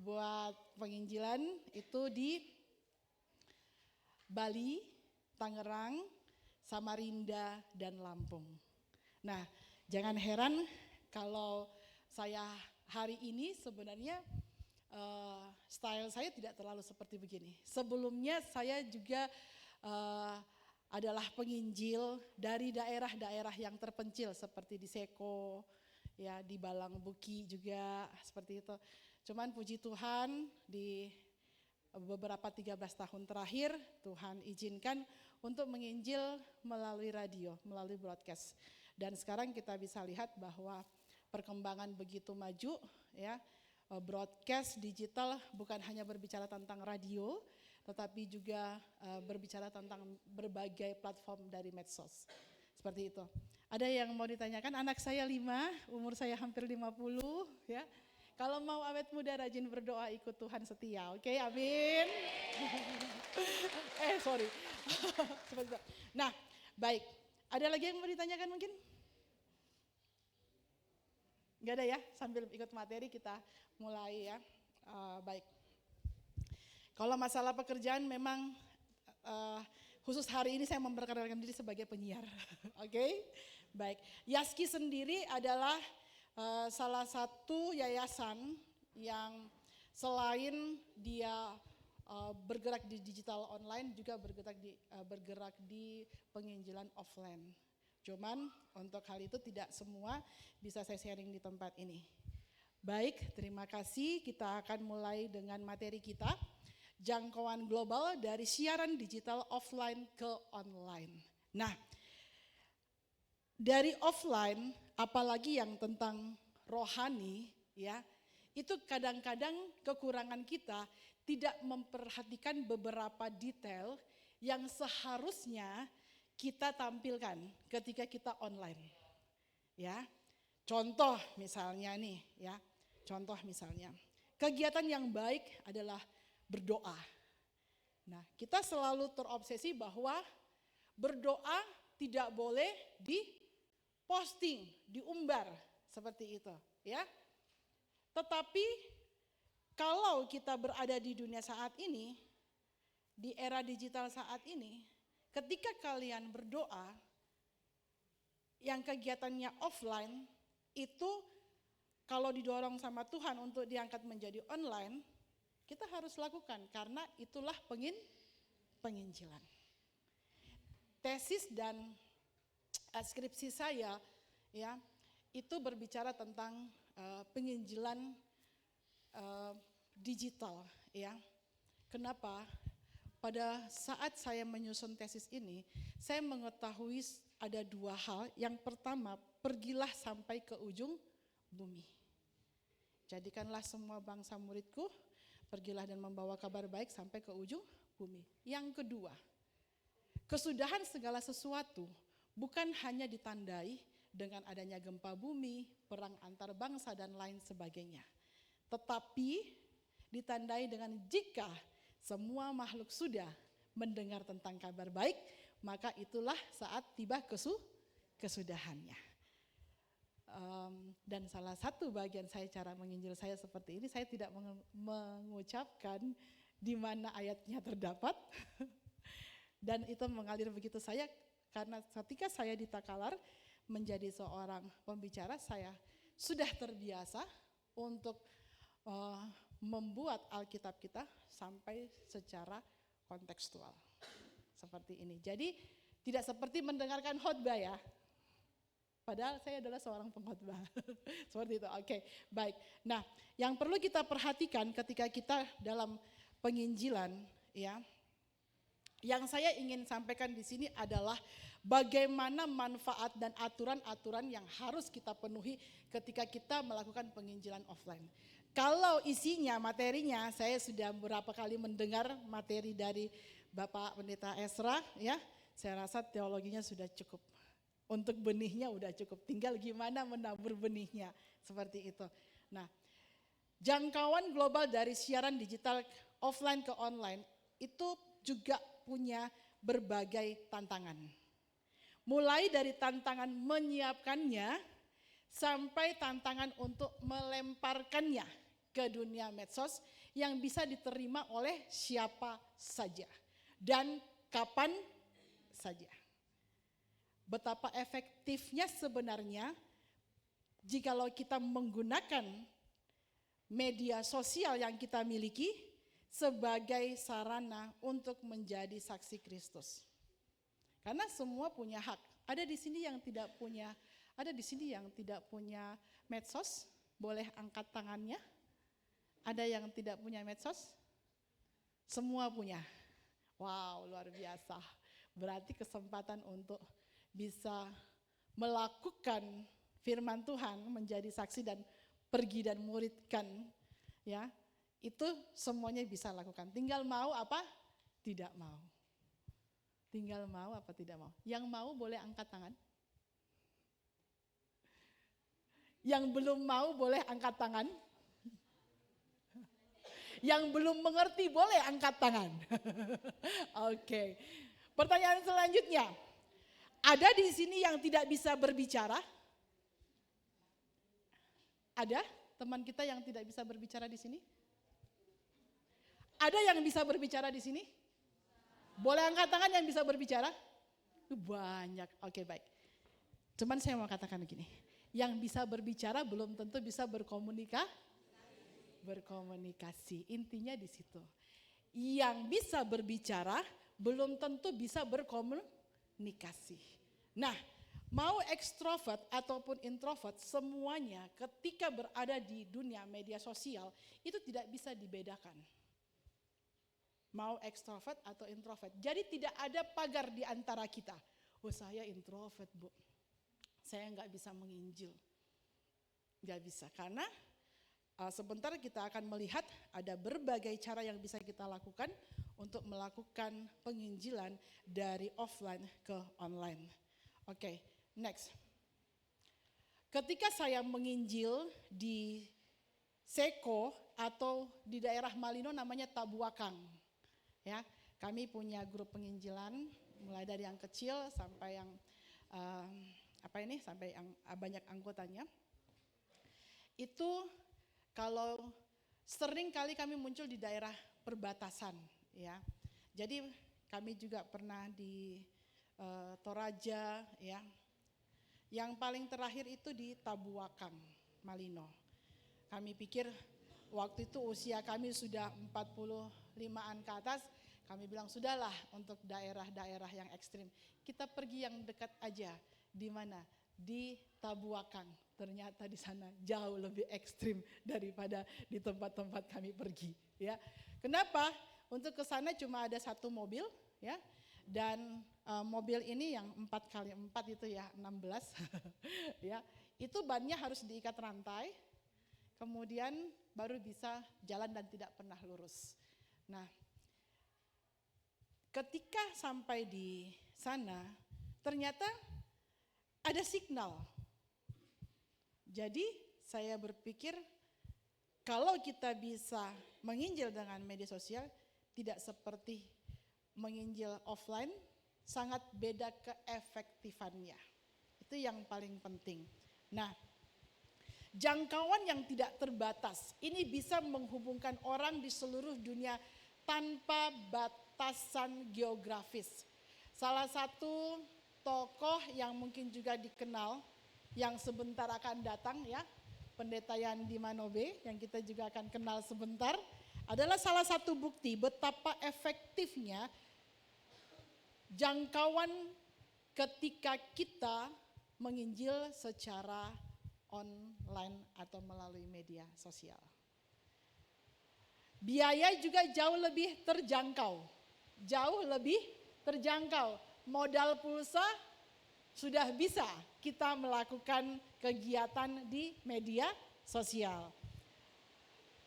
buat penginjilan itu di Bali, Tangerang, Samarinda, dan Lampung. Nah, jangan heran kalau saya hari ini sebenarnya style saya tidak terlalu seperti begini. Sebelumnya saya juga adalah penginjil dari daerah-daerah yang terpencil seperti di Seko, ya di Balang Buki juga seperti itu. Cuman puji Tuhan di beberapa 13 tahun terakhir Tuhan izinkan untuk menginjil melalui radio, melalui broadcast. Dan sekarang kita bisa lihat bahwa perkembangan begitu maju, ya. Broadcast digital bukan hanya berbicara tentang radio, tetapi juga berbicara tentang berbagai platform dari medsos. Seperti itu. Ada yang mau ditanyakan? Anak saya 5, umur saya hampir 50, ya. Kalau mau awet muda rajin berdoa, ikut Tuhan setia. Oke, amin. Sorry. Seperti itu. Nah, baik. Ada lagi yang mau ditanyakan mungkin? Enggak ada ya, sambil ikut materi kita mulai ya. Baik. Kalau masalah pekerjaan memang khusus hari ini saya memperkenalkan diri sebagai penyiar. Oke, baik. Yaski sendiri adalah salah satu yayasan yang selain dia bergerak di digital online juga bergerak di penginjilan offline. Cuman untuk hal itu tidak semua bisa saya sharing di tempat ini. Baik, terima kasih. Kita akan mulai dengan materi kita. Jangkauan global dari siaran digital offline ke online. Nah, dari offline, apalagi yang tentang rohani, ya, itu kadang-kadang kekurangan kita tidak memperhatikan beberapa detail yang seharusnya kita tampilkan ketika kita online. Ya. Contoh misalnya nih, ya. Contoh misalnya, kegiatan yang baik adalah berdoa. Nah, kita selalu terobsesi bahwa berdoa tidak boleh diposting, diumbar seperti itu, ya. Tetapi kalau kita berada di dunia saat ini, di era digital saat ini, ketika kalian berdoa, yang kegiatannya offline, itu kalau didorong sama Tuhan untuk diangkat menjadi online, kita harus lakukan karena itulah penginjilan. Tesis dan skripsi saya, ya, itu berbicara tentang penginjilan digital, ya. Kenapa? Pada saat saya menyusun tesis ini, saya mengetahui ada 2 hal. Yang pertama, pergilah sampai ke ujung bumi. Jadikanlah semua bangsa muridku, pergilah dan membawa kabar baik sampai ke ujung bumi. Yang kedua, kesudahan segala sesuatu bukan hanya ditandai dengan adanya gempa bumi, perang antar bangsa dan lain sebagainya. Tetapi ditandai dengan jika semua makhluk sudah mendengar tentang kabar baik, maka itulah saat tiba kesudahannya. Dan salah satu bagian saya cara menginjil saya seperti ini, saya tidak mengucapkan di mana ayatnya terdapat. Dan itu mengalir begitu saya, karena ketika saya di Takalar menjadi seorang pembicara, saya sudah terbiasa untuk membuat Alkitab kita sampai secara kontekstual. Seperti ini. Jadi tidak seperti mendengarkan khotbah ya. Padahal saya adalah seorang pengkhotbah. Seperti itu. Oke, baik. Nah, yang perlu kita perhatikan ketika kita dalam penginjilan, ya. Yang saya ingin sampaikan di sini adalah bagaimana manfaat dan aturan-aturan yang harus kita penuhi ketika kita melakukan penginjilan offline. Kalau isinya, materinya, saya sudah beberapa kali mendengar materi dari Bapak Pendeta Esra, ya. Saya rasa teologinya sudah cukup. Untuk benihnya udah cukup, tinggal gimana menabur benihnya, seperti itu. Nah, jangkauan global dari siaran digital offline ke online itu juga punya berbagai tantangan. Mulai dari tantangan menyiapkannya sampai tantangan untuk melemparkannya ke dunia medsos yang bisa diterima oleh siapa saja dan kapan saja. Betapa efektifnya sebenarnya jikalau kita menggunakan media sosial yang kita miliki sebagai sarana untuk menjadi saksi Kristus. Karena semua punya hak. Ada di sini yang tidak punya, medsos, boleh angkat tangannya. Ada yang tidak punya medsos? Semua punya. Wow, luar biasa. Berarti kesempatan untuk bisa melakukan firman Tuhan, menjadi saksi dan pergi dan muridkan, ya, itu semuanya bisa lakukan. Tinggal mau apa? Tidak mau. Tinggal mau apa tidak mau. Yang mau boleh angkat tangan. Yang belum mau boleh angkat tangan. Yang belum mengerti boleh angkat tangan. Oke. Pertanyaan selanjutnya. Ada di sini yang tidak bisa berbicara? Ada teman kita yang tidak bisa berbicara di sini? Ada yang bisa berbicara di sini? Boleh angkat tangan yang bisa berbicara? Banyak. Oke, baik. Cuman saya mau katakan begini. Yang bisa berbicara belum tentu bisa berkomunikasi. Intinya di situ. Yang bisa berbicara belum tentu bisa berkomunikasi. Nah, mau ekstrovert ataupun introvert, semuanya ketika berada di dunia media sosial itu tidak bisa dibedakan. Mau ekstrovert atau introvert. Jadi tidak ada pagar di antara kita. Oh, saya introvert, Bu. Saya nggak bisa menginjil. Nggak bisa, karena sebentar kita akan melihat ada berbagai cara yang bisa kita lakukan untuk melakukan penginjilan dari offline ke online. Oke, next. Ketika saya menginjil di Seko atau di daerah Malino namanya Tabuakang. Ya, kami punya grup penginjilan mulai dari yang kecil sampai yang sampai yang banyak anggotanya. Itu kalau sering kali kami muncul di daerah perbatasan, ya. Jadi kami juga pernah di Toraja, ya. Yang paling terakhir itu di Tabuakang, Malino. Kami pikir waktu itu usia kami sudah 45-an ke atas, kami bilang sudahlah untuk daerah-daerah yang ekstrim. Kita pergi yang dekat aja. Di mana? Di Tabuakang. Ternyata di sana jauh lebih ekstrim daripada di tempat-tempat kami pergi. Ya, kenapa? Untuk ke sana cuma ada satu mobil, ya, dan mobil ini yang 4x4 itu ya 16, ya, itu bannya harus diikat rantai, kemudian baru bisa jalan dan tidak pernah lurus. Nah, ketika sampai di sana, ternyata ada signal. Jadi saya berpikir kalau kita bisa menginjil dengan media sosial, tidak seperti menginjil offline, sangat beda keefektifannya. Itu yang paling penting. Nah, jangkauan yang tidak terbatas, ini bisa menghubungkan orang di seluruh dunia tanpa batasan geografis. Salah satu tokoh yang mungkin juga dikenal, yang sebentar akan datang, ya, Pendeta Yandi Manobe, yang kita juga akan kenal sebentar, adalah salah satu bukti betapa efektifnya jangkauan ketika kita menginjil secara online atau melalui media sosial. Biaya juga jauh lebih terjangkau. Modal pulsa sudah bisa kita melakukan kegiatan di media sosial.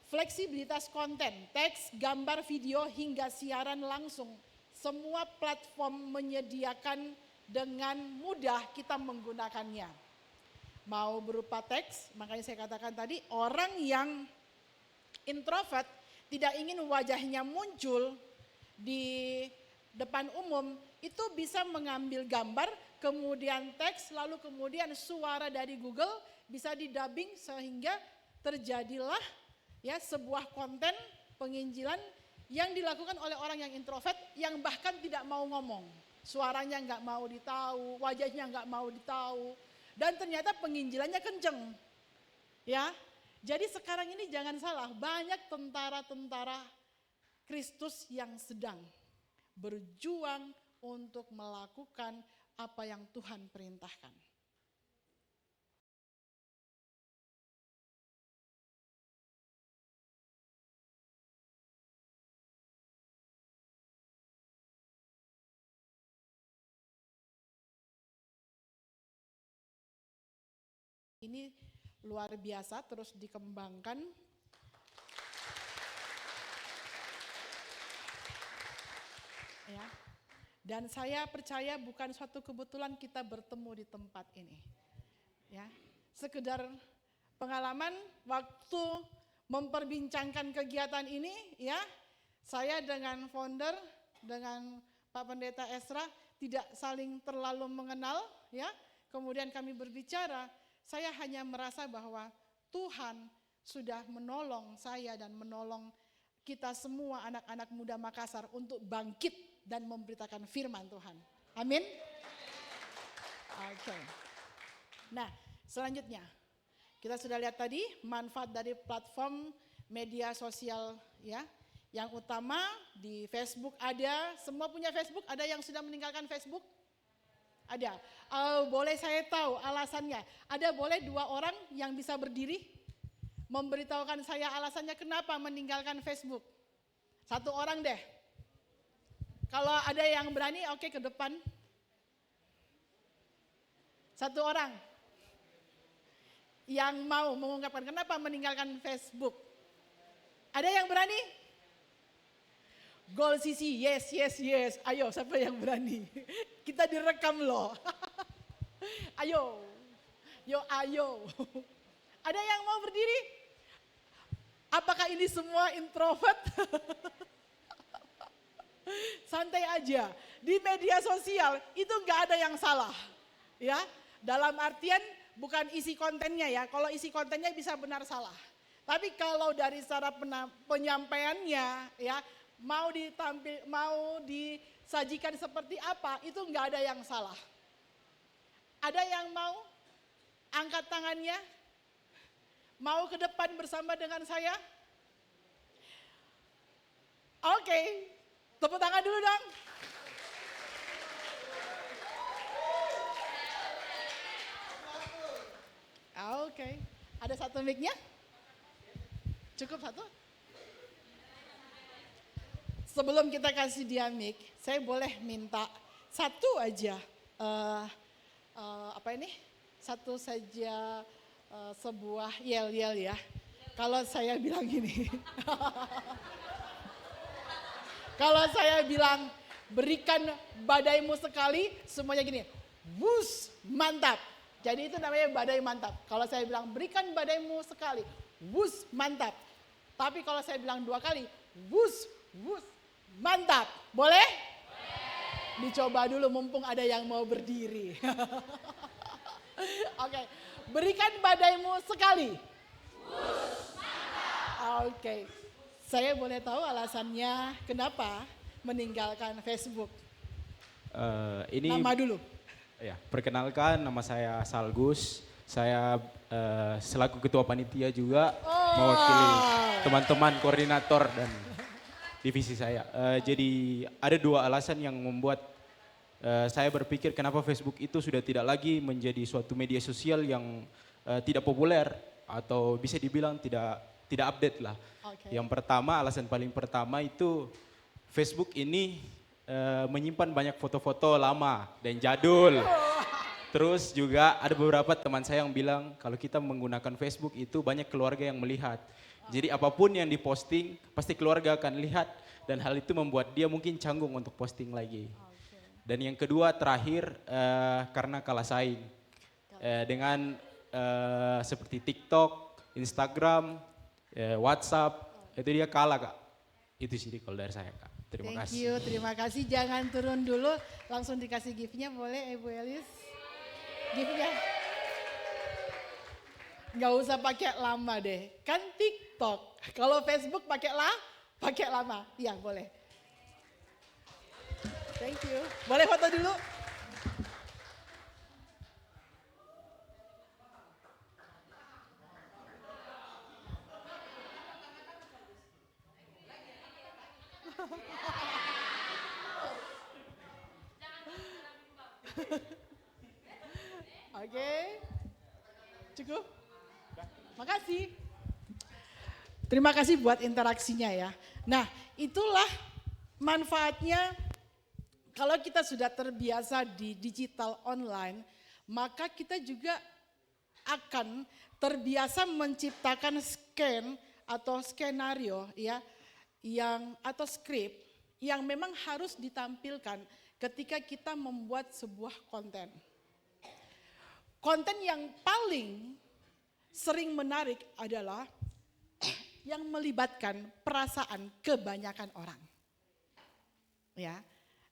Fleksibilitas konten, teks, gambar, video, hingga siaran langsung. Semua platform menyediakan dengan mudah kita menggunakannya. Mau berupa teks, makanya saya katakan tadi, orang yang introvert tidak ingin wajahnya muncul di depan umum, itu bisa mengambil gambar, kemudian teks, lalu kemudian suara dari Google bisa didubbing sehingga terjadilah, ya, sebuah konten penginjilan yang dilakukan oleh orang yang introvert, yang bahkan tidak mau ngomong. Suaranya nggak mau ditahu, wajahnya nggak mau ditahu. Dan ternyata penginjilannya kenceng. Ya, jadi sekarang ini jangan salah, banyak tentara-tentara Kristus yang sedang berjuang untuk melakukan apa yang Tuhan perintahkan. Ini luar biasa, terus dikembangkan. Ya. Dan saya percaya bukan suatu kebetulan kita bertemu di tempat ini. Ya. Sekedar pengalaman waktu memperbincangkan kegiatan ini, ya, saya dengan founder, dengan Pak Pendeta Esra tidak saling terlalu mengenal, ya. Kemudian kami berbicara, saya hanya merasa bahwa Tuhan sudah menolong saya dan menolong kita semua anak-anak muda Makassar untuk bangkit dan memberitakan firman Tuhan. Amin. Oke. Nah, selanjutnya kita sudah lihat tadi manfaat dari platform media sosial, ya. Yang utama di Facebook ada, semua punya Facebook, ada yang sudah meninggalkan Facebook? Ada. Boleh saya tahu alasannya? Ada boleh 2 orang yang bisa berdiri? Memberitahukan saya alasannya kenapa meninggalkan Facebook. 1 orang deh. Kalau ada yang berani, oke, ke depan. 1 orang. Yang mau mengungkapkan kenapa meninggalkan Facebook. Ada yang berani? Goal Sisi, yes, yes, yes. Ayo, siapa yang berani? Kita direkam loh. Ayo, ayo. Ada yang mau berdiri? Apakah ini semua introvert? Santai aja. Di media sosial itu nggak ada yang salah, ya. Dalam artian bukan isi kontennya ya. Kalau isi kontennya bisa benar salah. Tapi kalau dari cara penyampaiannya, ya, mau disajikan seperti apa, itu nggak ada yang salah. Ada yang mau angkat tangannya? Mau ke depan bersama dengan saya? Oke, tepuk tangan dulu dong. Oke, ada 1 mic-nya? Cukup 1? Sebelum kita kasih dia mic, saya boleh minta 1 aja, satu saja sebuah yel-yel ya. Kalau saya bilang gini, kalau saya bilang berikan badaimu sekali, semuanya gini, wus, mantap. Jadi itu namanya badai mantap. Kalau saya bilang berikan badaimu sekali, wus, mantap. Tapi kalau saya bilang 2 kali, wus, wus, mantap. Boleh? Dicoba dulu mumpung ada yang mau berdiri. Oke, berikan badaimu sekali. Oke, saya boleh tahu alasannya kenapa meninggalkan Facebook? Nama dulu. Ya, perkenalkan, nama saya Salgus. Saya selaku ketua panitia juga mewakili teman-teman koordinator dan divisi saya. Jadi ada 2 alasan yang membuat saya berpikir kenapa Facebook itu sudah tidak lagi menjadi suatu media sosial yang tidak populer atau bisa dibilang tidak update lah. Okay. Yang pertama, alasan paling pertama itu Facebook ini menyimpan banyak foto-foto lama dan jadul. Terus juga ada beberapa teman saya yang bilang kalau kita menggunakan Facebook itu banyak keluarga yang melihat. Jadi apapun yang diposting pasti keluarga akan lihat dan hal itu membuat dia mungkin canggung untuk posting lagi. Dan yang kedua terakhir karena kalah saing dengan seperti TikTok, Instagram, WhatsApp, itu dia kalah Kak. Itu sih kalau dari saya Kak. Terima kasih. Terima kasih. Jangan turun dulu, langsung dikasih gift-nya boleh Ibu Elis? Gift-nya. Gak usah pakai lama deh, kan TikTok. Kalau Facebook pakai Pakai lama, iya boleh. Thank you. Boleh foto dulu? Oke, cukup? Makasih. Terima kasih buat interaksinya ya. Nah, itulah manfaatnya kalau kita sudah terbiasa di digital online, maka kita juga akan terbiasa menciptakan scan atau skenario ya, yang atau skrip yang memang harus ditampilkan ketika kita membuat sebuah konten. Konten yang paling sering menarik adalah yang melibatkan perasaan kebanyakan orang. Ya.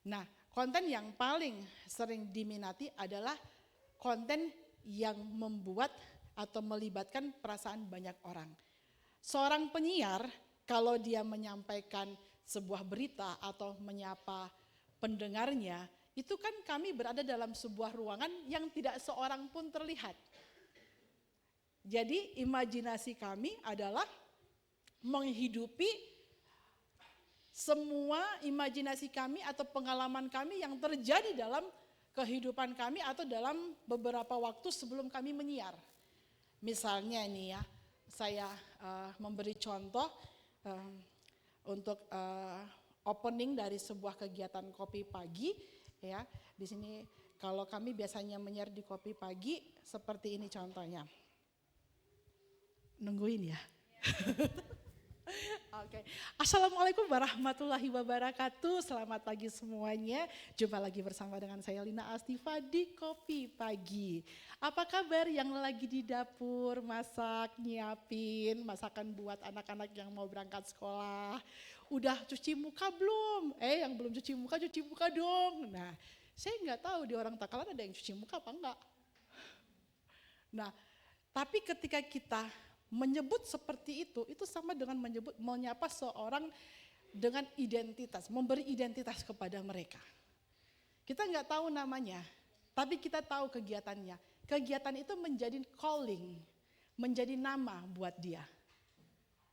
Nah, konten yang paling sering diminati adalah konten yang membuat atau melibatkan perasaan banyak orang. Seorang penyiar kalau dia menyampaikan sebuah berita atau menyapa pendengarnya, itu kan kami berada dalam sebuah ruangan yang tidak seorang pun terlihat. Jadi imajinasi kami adalah menghidupi semua imajinasi kami atau pengalaman kami yang terjadi dalam kehidupan kami atau dalam beberapa waktu sebelum kami menyiar. Misalnya ini ya, saya memberi contoh untuk opening dari sebuah kegiatan kopi pagi ya. Di sini kalau kami biasanya menyiar di kopi pagi seperti ini contohnya. Nungguin ya. Oke. Assalamualaikum warahmatullahi wabarakatuh. Selamat pagi semuanya. Jumpa lagi bersama dengan saya Lina Astiva di Kopi Pagi. Apa kabar yang lagi di dapur masak, nyiapin masakan buat anak-anak yang mau berangkat sekolah? Udah cuci muka belum? Yang belum cuci muka dong. Nah, saya nggak tahu di orang Takalar ada yang cuci muka apa enggak. Nah, tapi ketika kita menyebut seperti itu sama dengan menyapa seorang dengan identitas, memberi identitas kepada mereka. Kita nggak tahu namanya, tapi kita tahu kegiatannya. Kegiatan itu menjadi calling, menjadi nama buat dia.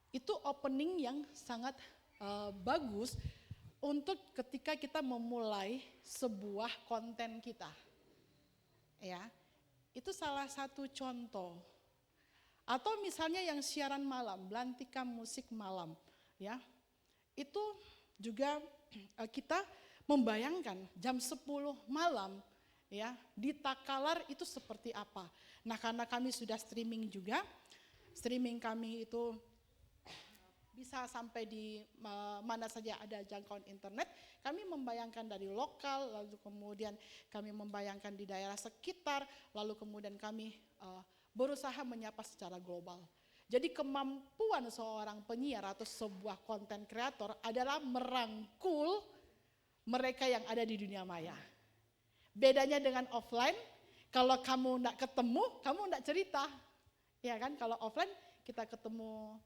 Itu opening yang sangat bagus untuk ketika kita memulai sebuah konten kita. Ya, itu salah satu contoh. Atau misalnya yang siaran malam, Belantika Musik Malam, ya. Itu juga kita membayangkan jam 10 malam ya di Takalar itu seperti apa. Nah, karena kami sudah streaming juga, streaming kami itu bisa sampai di mana saja ada jangkauan internet. Kami membayangkan dari lokal, lalu kemudian kami membayangkan di daerah sekitar, lalu kemudian kami berusaha menyapa secara global. Jadi kemampuan seorang penyiar atau sebuah konten kreator adalah merangkul mereka yang ada di dunia maya. Bedanya dengan offline, kalau kamu enggak ketemu, kamu enggak cerita. Ya kan, kalau offline kita ketemu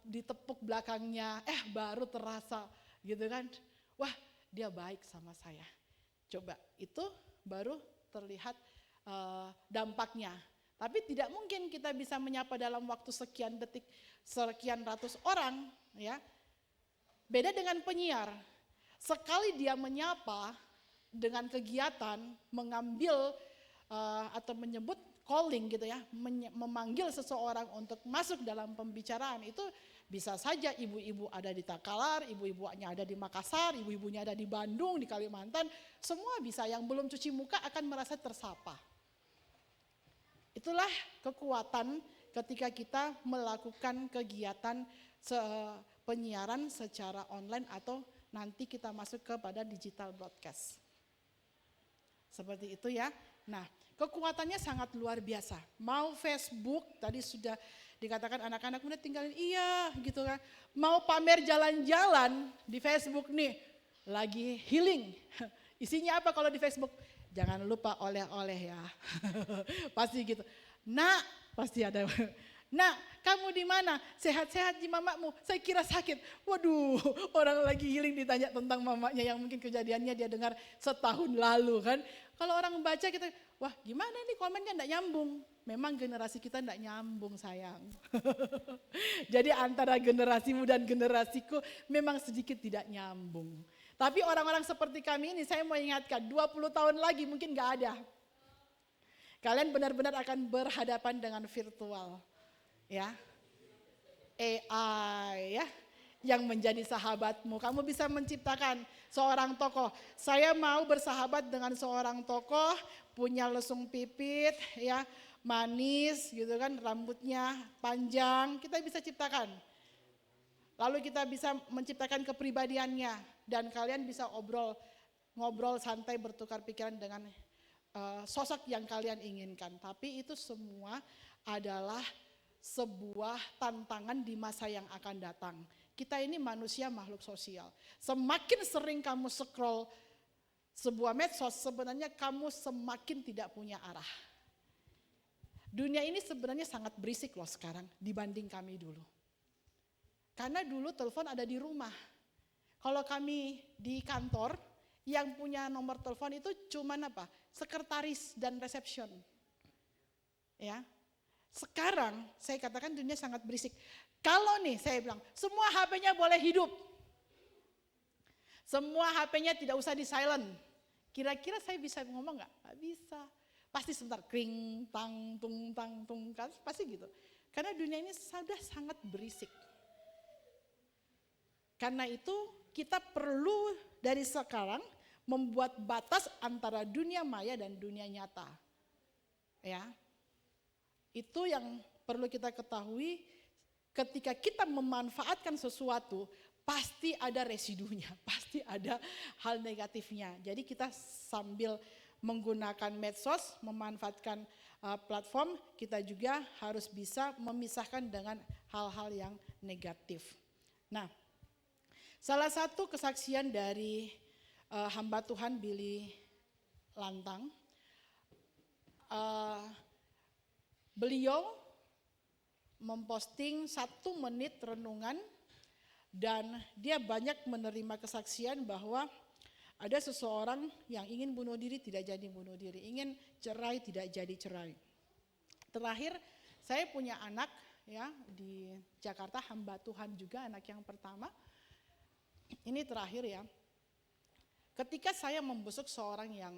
ditepuk belakangnya, baru terasa gitu kan. Wah, dia baik sama saya. Coba, itu baru terlihat dampaknya. Tapi tidak mungkin kita bisa menyapa dalam waktu sekian detik, sekian ratus orang, ya. Beda dengan penyiar. Sekali dia menyapa dengan kegiatan, mengambil atau menyebut calling gitu ya, memanggil seseorang untuk masuk dalam pembicaraan, itu bisa saja ibu-ibu ada di Takalar, ibu-ibunya ada di Makassar, ibu-ibunya ada di Bandung, di Kalimantan, semua bisa. Yang belum cuci muka akan merasa tersapa. Itulah kekuatan ketika kita melakukan kegiatan penyiaran secara online atau nanti kita masuk kepada digital broadcast. Seperti itu ya. Nah, kekuatannya sangat luar biasa. Mau Facebook, tadi sudah dikatakan anak-anak udah tinggalin, iya gitu kan. Mau pamer jalan-jalan di Facebook nih, lagi healing. Isinya apa kalau di Facebook? Jangan lupa oleh-oleh ya. Pasti gitu. Nah, pasti ada Nah, kamu di mana? Sehat-sehat di mamamu? Saya kira sakit. Waduh, orang lagi healing ditanya tentang mamanya yang mungkin kejadiannya dia dengar setahun lalu kan. Kalau orang baca kita, wah gimana nih komennya enggak nyambung. Memang generasi kita enggak nyambung sayang. Jadi antara generasimu dan generasiku memang sedikit tidak nyambung. Tapi orang-orang seperti kami ini saya mau ingatkan 20 tahun lagi mungkin enggak ada. Kalian benar-benar akan berhadapan dengan virtual. Ya, AI ya, yang menjadi sahabatmu. Kamu bisa menciptakan seorang tokoh. Saya mau bersahabat dengan seorang tokoh, punya lesung pipit, ya, manis gitu kan, rambutnya panjang. Kita bisa ciptakan. Lalu kita bisa menciptakan kepribadiannya dan kalian bisa ngobrol santai bertukar pikiran dengan sosok yang kalian inginkan. Tapi itu semua adalah sebuah tantangan di masa yang akan datang. Kita ini manusia makhluk sosial. Semakin sering kamu scroll sebuah medsos, sebenarnya kamu semakin tidak punya arah. Dunia ini sebenarnya sangat berisik loh sekarang dibanding kami dulu. Karena dulu telepon ada di rumah. Kalau kami di kantor, yang punya nomor telepon itu cuman apa? Sekretaris dan resepsion. Ya. Sekarang saya katakan dunia sangat berisik. Kalau nih saya bilang semua HP-nya boleh hidup. Semua HP-nya tidak usah di silent. Kira-kira saya bisa ngomong nggak? Nggak bisa. Pasti sebentar kring, tang, tung, kan pasti gitu. Karena dunia ini sudah sangat berisik. Karena itu kita perlu dari sekarang membuat batas antara dunia maya dan dunia nyata. Ya. Itu yang perlu kita ketahui, ketika kita memanfaatkan sesuatu, pasti ada residunya, pasti ada hal negatifnya. Jadi kita sambil menggunakan medsos, memanfaatkan platform, kita juga harus bisa memisahkan dengan hal-hal yang negatif. Nah, salah satu kesaksian dari hamba Tuhan Billy Lantang, beliau memposting 1 menit renungan dan dia banyak menerima kesaksian bahwa ada seseorang yang ingin bunuh diri tidak jadi bunuh diri, ingin cerai tidak jadi cerai. Terakhir saya punya anak ya di Jakarta, hamba Tuhan juga, anak yang pertama. Ini terakhir ya. Ketika saya membesuk seorang yang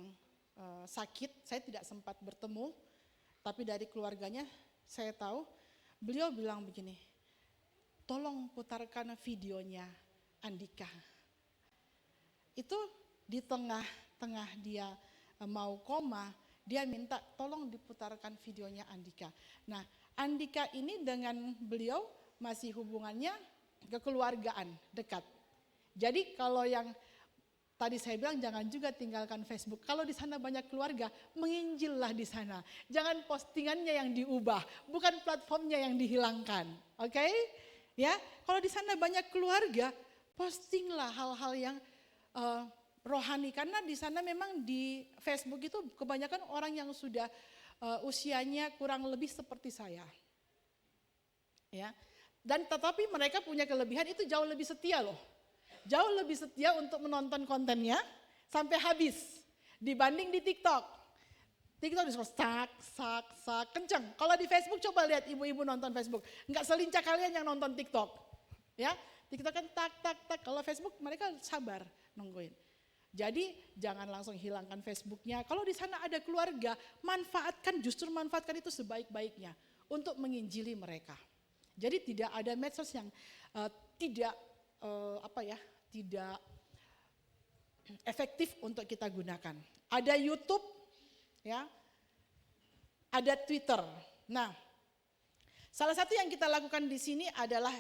sakit, saya tidak sempat bertemu. Tapi dari keluarganya saya tahu beliau bilang begini, tolong putarkan videonya Andika. Itu di tengah-tengah dia mau koma, dia minta tolong diputarkan videonya Andika. Nah, Andika ini dengan beliau masih hubungannya kekeluargaan dekat. Jadi kalau yang tadi saya bilang jangan juga tinggalkan Facebook. Kalau di sana banyak keluarga, menginjillah di sana. Jangan postingannya yang diubah, bukan platformnya yang dihilangkan. Oke? Ya, kalau di sana banyak keluarga, postinglah hal-hal yang rohani. Karena di sana memang di Facebook itu kebanyakan orang yang sudah usianya kurang lebih seperti saya. Ya. Dan tetapi mereka punya kelebihan itu jauh lebih setia loh. Jauh lebih setia untuk menonton kontennya sampai habis dibanding di TikTok. TikTok disuruh sak, kenceng. Kalau di Facebook coba lihat ibu-ibu nonton Facebook. Enggak selincah kalian yang nonton TikTok. Ya, TikTok kan tak. Kalau Facebook mereka sabar nungguin. Jadi jangan langsung hilangkan Facebooknya. Kalau di sana ada keluarga, manfaatkan itu sebaik-baiknya untuk menginjili mereka. Jadi tidak ada medsos yang tidak efektif untuk kita gunakan. Ada YouTube, ya, ada Twitter. Nah, salah satu yang kita lakukan di sini adalah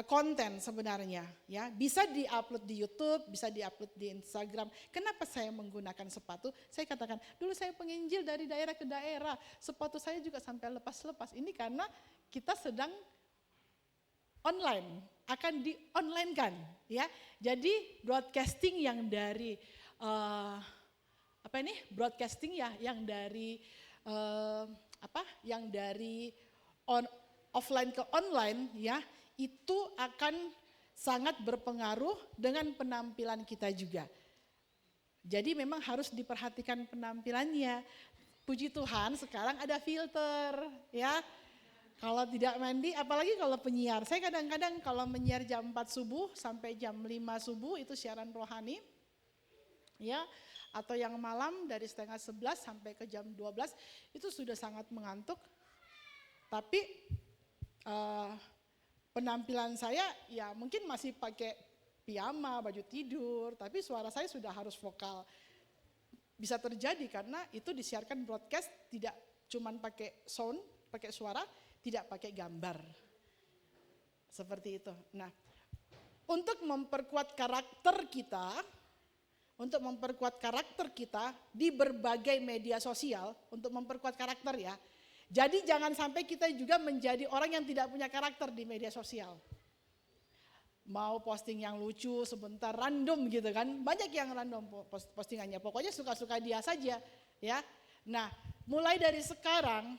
konten sebenarnya, ya, bisa diupload di YouTube, bisa diupload di Instagram. Kenapa saya menggunakan sepatu? Saya katakan dulu saya penginjil dari daerah ke daerah, sepatu saya juga sampai lepas-lepas. Ini karena kita sedang online, akan di-online-kan, ya. Jadi broadcasting yang dari offline ke online ya, itu akan sangat berpengaruh dengan penampilan kita juga. Jadi memang harus diperhatikan penampilannya. Puji Tuhan sekarang ada filter ya. Kalau tidak mandi, apalagi kalau penyiar. Saya kadang-kadang kalau menyiar jam 4 subuh sampai jam 5 subuh itu siaran rohani. Ya, atau yang malam dari setengah 11 sampai ke jam 12 itu sudah sangat mengantuk. Tapi penampilan saya ya mungkin masih pakai piyama, baju tidur, tapi suara saya sudah harus vokal. Bisa terjadi karena itu disiarkan broadcast tidak cuman pakai sound, pakai suara, tidak pakai gambar. Seperti itu. Nah, untuk memperkuat karakter kita di berbagai media sosial, untuk memperkuat karakter ya. Jadi jangan sampai kita juga menjadi orang yang tidak punya karakter di media sosial. Mau posting yang lucu sebentar random gitu kan. Banyak yang random postingannya. Pokoknya suka-suka dia saja ya. Nah, mulai dari sekarang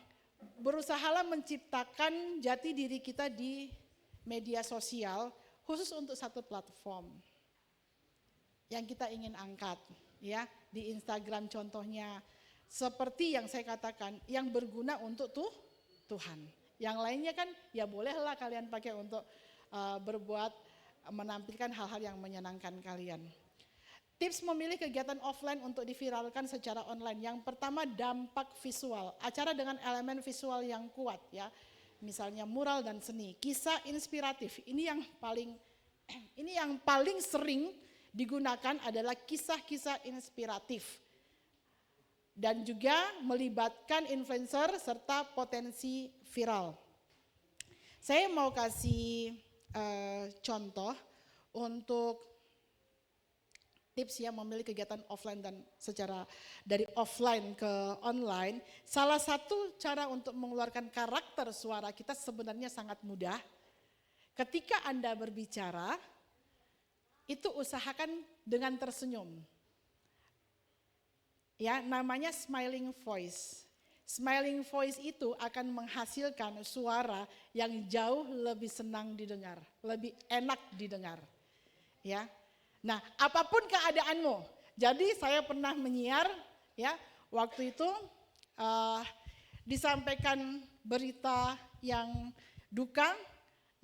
berusahalah menciptakan jati diri kita di media sosial khusus untuk satu platform yang kita ingin angkat ya. Di Instagram contohnya. Seperti yang saya katakan, yang berguna untuk Tuhan. Yang lainnya kan ya bolehlah kalian pakai untuk menampilkan hal-hal yang menyenangkan kalian. Tips memilih kegiatan offline untuk diviralkan secara online. Yang pertama dampak visual, acara dengan elemen visual yang kuat ya. Misalnya mural dan seni, kisah inspiratif. Ini yang paling sering digunakan adalah kisah-kisah inspiratif. Dan juga melibatkan influencer serta potensi viral. Saya mau kasih contoh untuk tips ya memilih kegiatan offline dan secara dari offline ke online. Salah satu cara untuk mengeluarkan karakter suara kita sebenarnya sangat mudah. Ketika Anda berbicara, itu usahakan dengan tersenyum. Ya, namanya smiling voice. Smiling voice itu akan menghasilkan suara yang jauh lebih senang didengar, lebih enak didengar. Ya. Nah, apapun keadaanmu. Jadi saya pernah menyiar ya, waktu itu disampaikan berita yang duka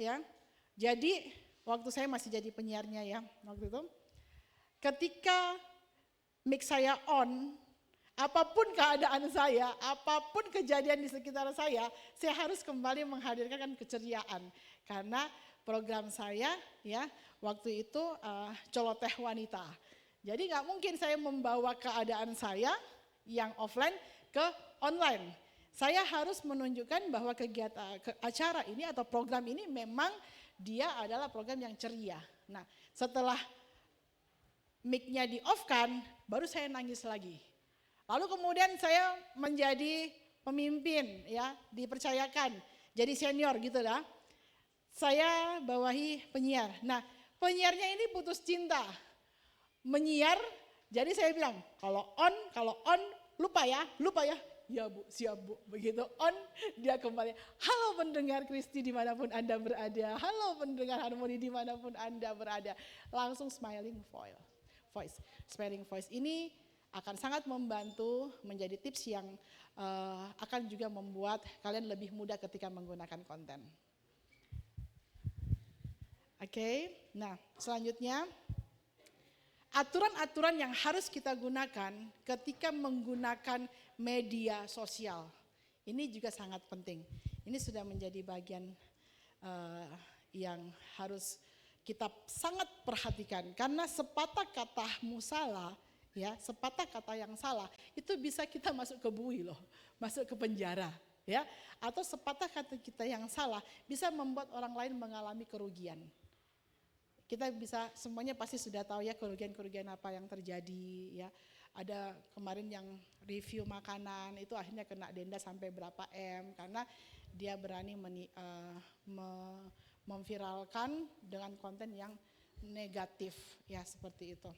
ya. Jadi waktu saya masih jadi penyiarnya ya, waktu itu. Ketika mic saya on, apapun keadaan saya, apapun kejadian di sekitar saya harus kembali menghadirkan keceriaan. Karena program saya ya waktu itu celoteh wanita. Jadi nggak mungkin saya membawa keadaan saya yang offline ke online. Saya harus menunjukkan bahwa acara ini atau program ini memang dia adalah program yang ceria. Nah setelah mic-nya di-off-kan, baru saya nangis lagi. Lalu kemudian saya menjadi pemimpin ya, dipercayakan jadi senior gitu lah. Saya bawahi penyiar. Nah, penyiarnya ini putus cinta. Menyiar, jadi saya bilang, kalau on lupa ya. Ya Bu, siap Bu. Begitu on, dia kembali. Halo pendengar Kristi dimanapun Anda berada. Halo pendengar Harmoni dimanapun Anda berada. Langsung smiling voice. Smiling voice ini akan sangat membantu menjadi tips yang akan juga membuat kalian lebih mudah ketika menggunakan konten. Oke, nah selanjutnya aturan-aturan yang harus kita gunakan ketika menggunakan media sosial. Ini juga sangat penting. Ini sudah menjadi bagian yang harus kita sangat perhatikan. Karena sepatah katamu salah, ya, sepatah kata yang salah, itu bisa kita masuk ke bui loh, masuk ke penjara. Ya, atau sepatah kata kita yang salah bisa membuat orang lain mengalami kerugian. Kita bisa semuanya pasti sudah tahu ya kerugian-kerugian apa yang terjadi ya. Ada kemarin yang review makanan itu akhirnya kena denda sampai berapa M karena dia berani memviralkan dengan konten yang negatif ya seperti itu.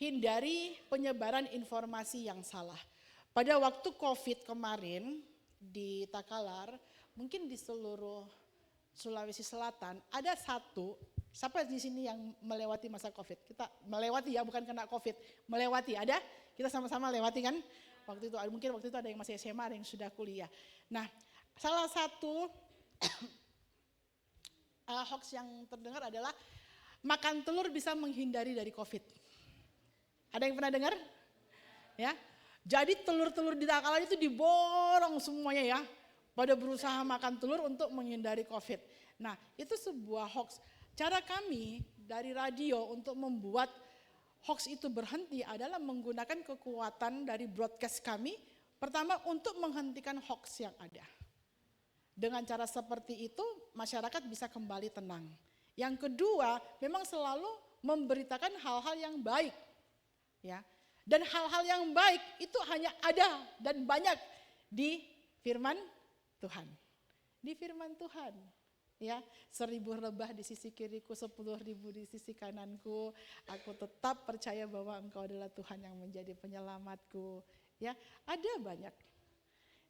Hindari penyebaran informasi yang salah. Pada waktu COVID kemarin di Takalar, mungkin di seluruh Sulawesi Selatan ada satu, siapa di sini yang melewati masa COVID? Kita melewati ya, bukan kena COVID, melewati, ada? Kita sama-sama lewati kan? Waktu itu, mungkin waktu itu ada yang masih SMA, ada yang sudah kuliah. Nah, salah satu hoax yang terdengar adalah makan telur bisa menghindari dari COVID. Ada yang pernah dengar? Ya, jadi telur-telur di Takalar itu diborong semuanya ya, pada berusaha makan telur untuk menghindari COVID. Nah, itu sebuah hoax. Cara kami dari radio untuk membuat hoax itu berhenti adalah menggunakan kekuatan dari broadcast kami. Pertama, untuk menghentikan hoax yang ada. Dengan cara seperti itu, masyarakat bisa kembali tenang. Yang kedua, memang selalu memberitakan hal-hal yang baik. Ya. Dan hal-hal yang baik itu hanya ada dan banyak di firman Tuhan. Di firman Tuhan. Ya, 1000 lebah di sisi kiriku, 10.000 di sisi kananku. Aku tetap percaya bahwa Engkau adalah Tuhan yang menjadi penyelamatku. Ya, ada banyak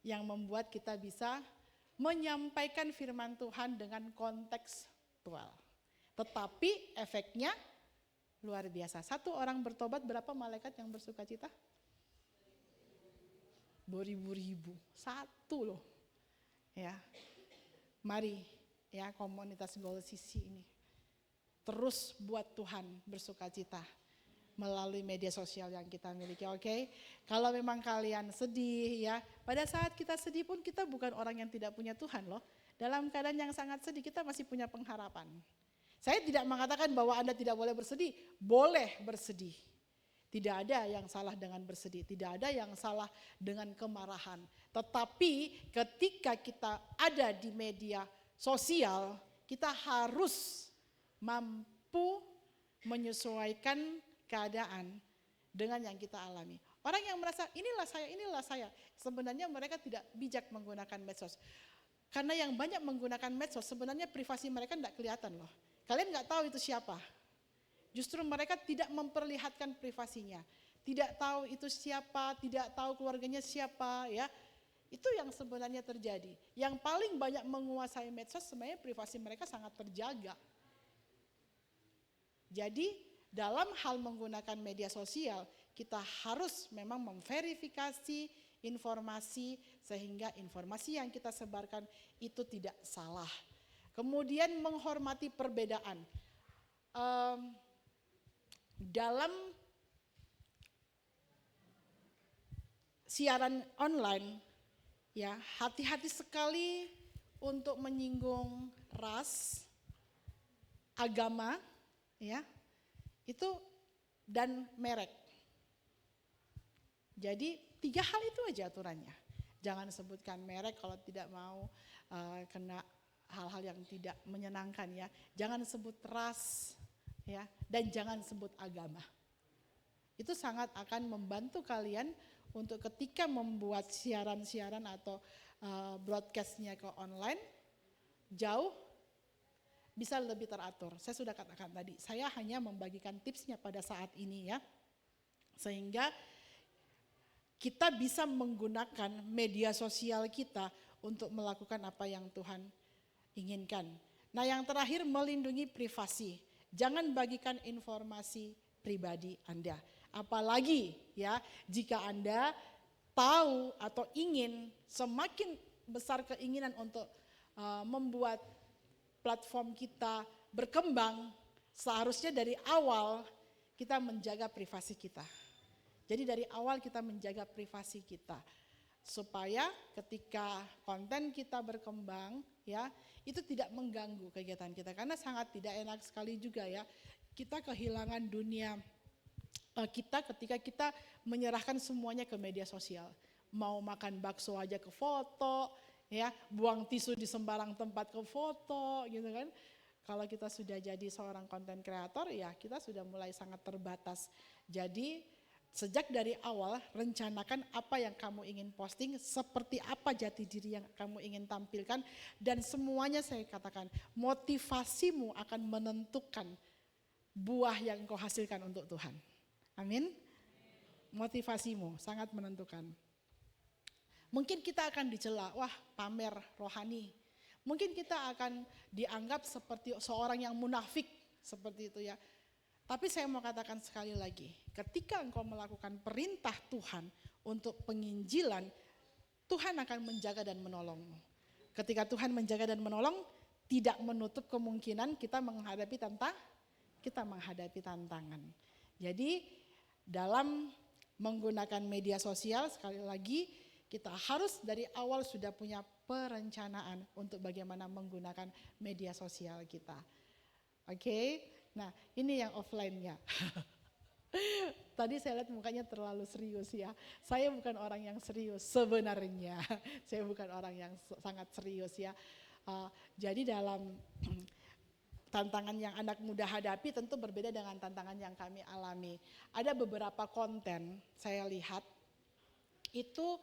yang membuat kita bisa menyampaikan firman Tuhan dengan kontekstual. Tetapi efeknya luar biasa. Satu orang bertobat, berapa malaikat yang bersuka cita? Beribu-ribu. Satu loh. Ya. Mari ya, komunitas Goal Sisi ini terus buat Tuhan bersuka cita melalui media sosial yang kita miliki, oke? Kalau memang kalian sedih ya, pada saat kita sedih pun kita bukan orang yang tidak punya Tuhan loh. Dalam keadaan yang sangat sedih kita masih punya pengharapan. Saya tidak mengatakan bahwa Anda tidak boleh bersedih, boleh bersedih. Tidak ada yang salah dengan bersedih, tidak ada yang salah dengan kemarahan. Tetapi ketika kita ada di media sosial, kita harus mampu menyesuaikan keadaan dengan yang kita alami. Orang yang merasa inilah saya, sebenarnya mereka tidak bijak menggunakan medsos. Karena yang banyak menggunakan medsos sebenarnya privasi mereka tidak kelihatan loh. Kalian nggak tahu itu siapa. Justru mereka tidak memperlihatkan privasinya. Tidak tahu itu siapa, tidak tahu keluarganya siapa ya. Itu yang sebenarnya terjadi. Yang paling banyak menguasai medsos sebenarnya privasi mereka sangat terjaga. Jadi dalam hal menggunakan media sosial, kita harus memang memverifikasi informasi sehingga informasi yang kita sebarkan itu tidak salah. Kemudian menghormati perbedaan. Dalam siaran online, ya hati-hati sekali untuk menyinggung ras, agama, ya itu dan merek. Jadi 3 hal itu aja aturannya. Jangan sebutkan merek kalau tidak mau kena hal-hal yang tidak menyenangkan ya. Jangan sebut ras ya, dan jangan sebut agama. Itu sangat akan membantu kalian untuk ketika membuat siaran-siaran atau broadcastnya ke online, jauh bisa lebih teratur. Saya sudah katakan tadi, saya hanya membagikan tipsnya pada saat ini ya. Sehingga kita bisa menggunakan media sosial kita untuk melakukan apa yang Tuhan inginkan. Nah yang terakhir, melindungi privasi. Jangan bagikan informasi pribadi Anda. Apalagi ya jika Anda tahu atau ingin semakin besar keinginan untuk membuat platform kita berkembang, seharusnya dari awal kita menjaga privasi kita. Jadi dari awal kita menjaga privasi kita supaya ketika konten kita berkembang ya itu tidak mengganggu kegiatan kita, karena sangat tidak enak sekali juga ya kita kehilangan dunia kita ketika kita menyerahkan semuanya ke media sosial. Mau makan bakso aja ke foto ya, buang tisu di sembarang tempat ke foto gitu kan. Kalau kita sudah jadi seorang konten kreator ya kita sudah mulai sangat terbatas. Jadi sejak dari awal rencanakan apa yang kamu ingin posting, seperti apa jati diri yang kamu ingin tampilkan, dan semuanya saya katakan motivasimu akan menentukan buah yang kau hasilkan untuk Tuhan. Amin. Motivasimu sangat menentukan. Mungkin kita akan dicela, wah pamer rohani, Mungkin kita akan dianggap seperti seorang yang munafik, seperti itu ya. Tapi saya mau katakan sekali lagi, ketika engkau melakukan perintah Tuhan untuk penginjilan, Tuhan akan menjaga dan menolongmu. Ketika Tuhan menjaga dan menolong, tidak menutup kemungkinan kita menghadapi tantangan. Jadi dalam menggunakan media sosial, sekali lagi kita harus dari awal sudah punya perencanaan untuk bagaimana menggunakan media sosial kita. Oke, nah ini yang offline-nya. Tadi saya lihat mukanya terlalu serius ya. Saya bukan orang yang serius sebenarnya. Saya bukan orang yang sangat serius ya. Jadi dalam tantangan yang anak muda hadapi tentu berbeda dengan tantangan yang kami alami. Ada beberapa konten saya lihat itu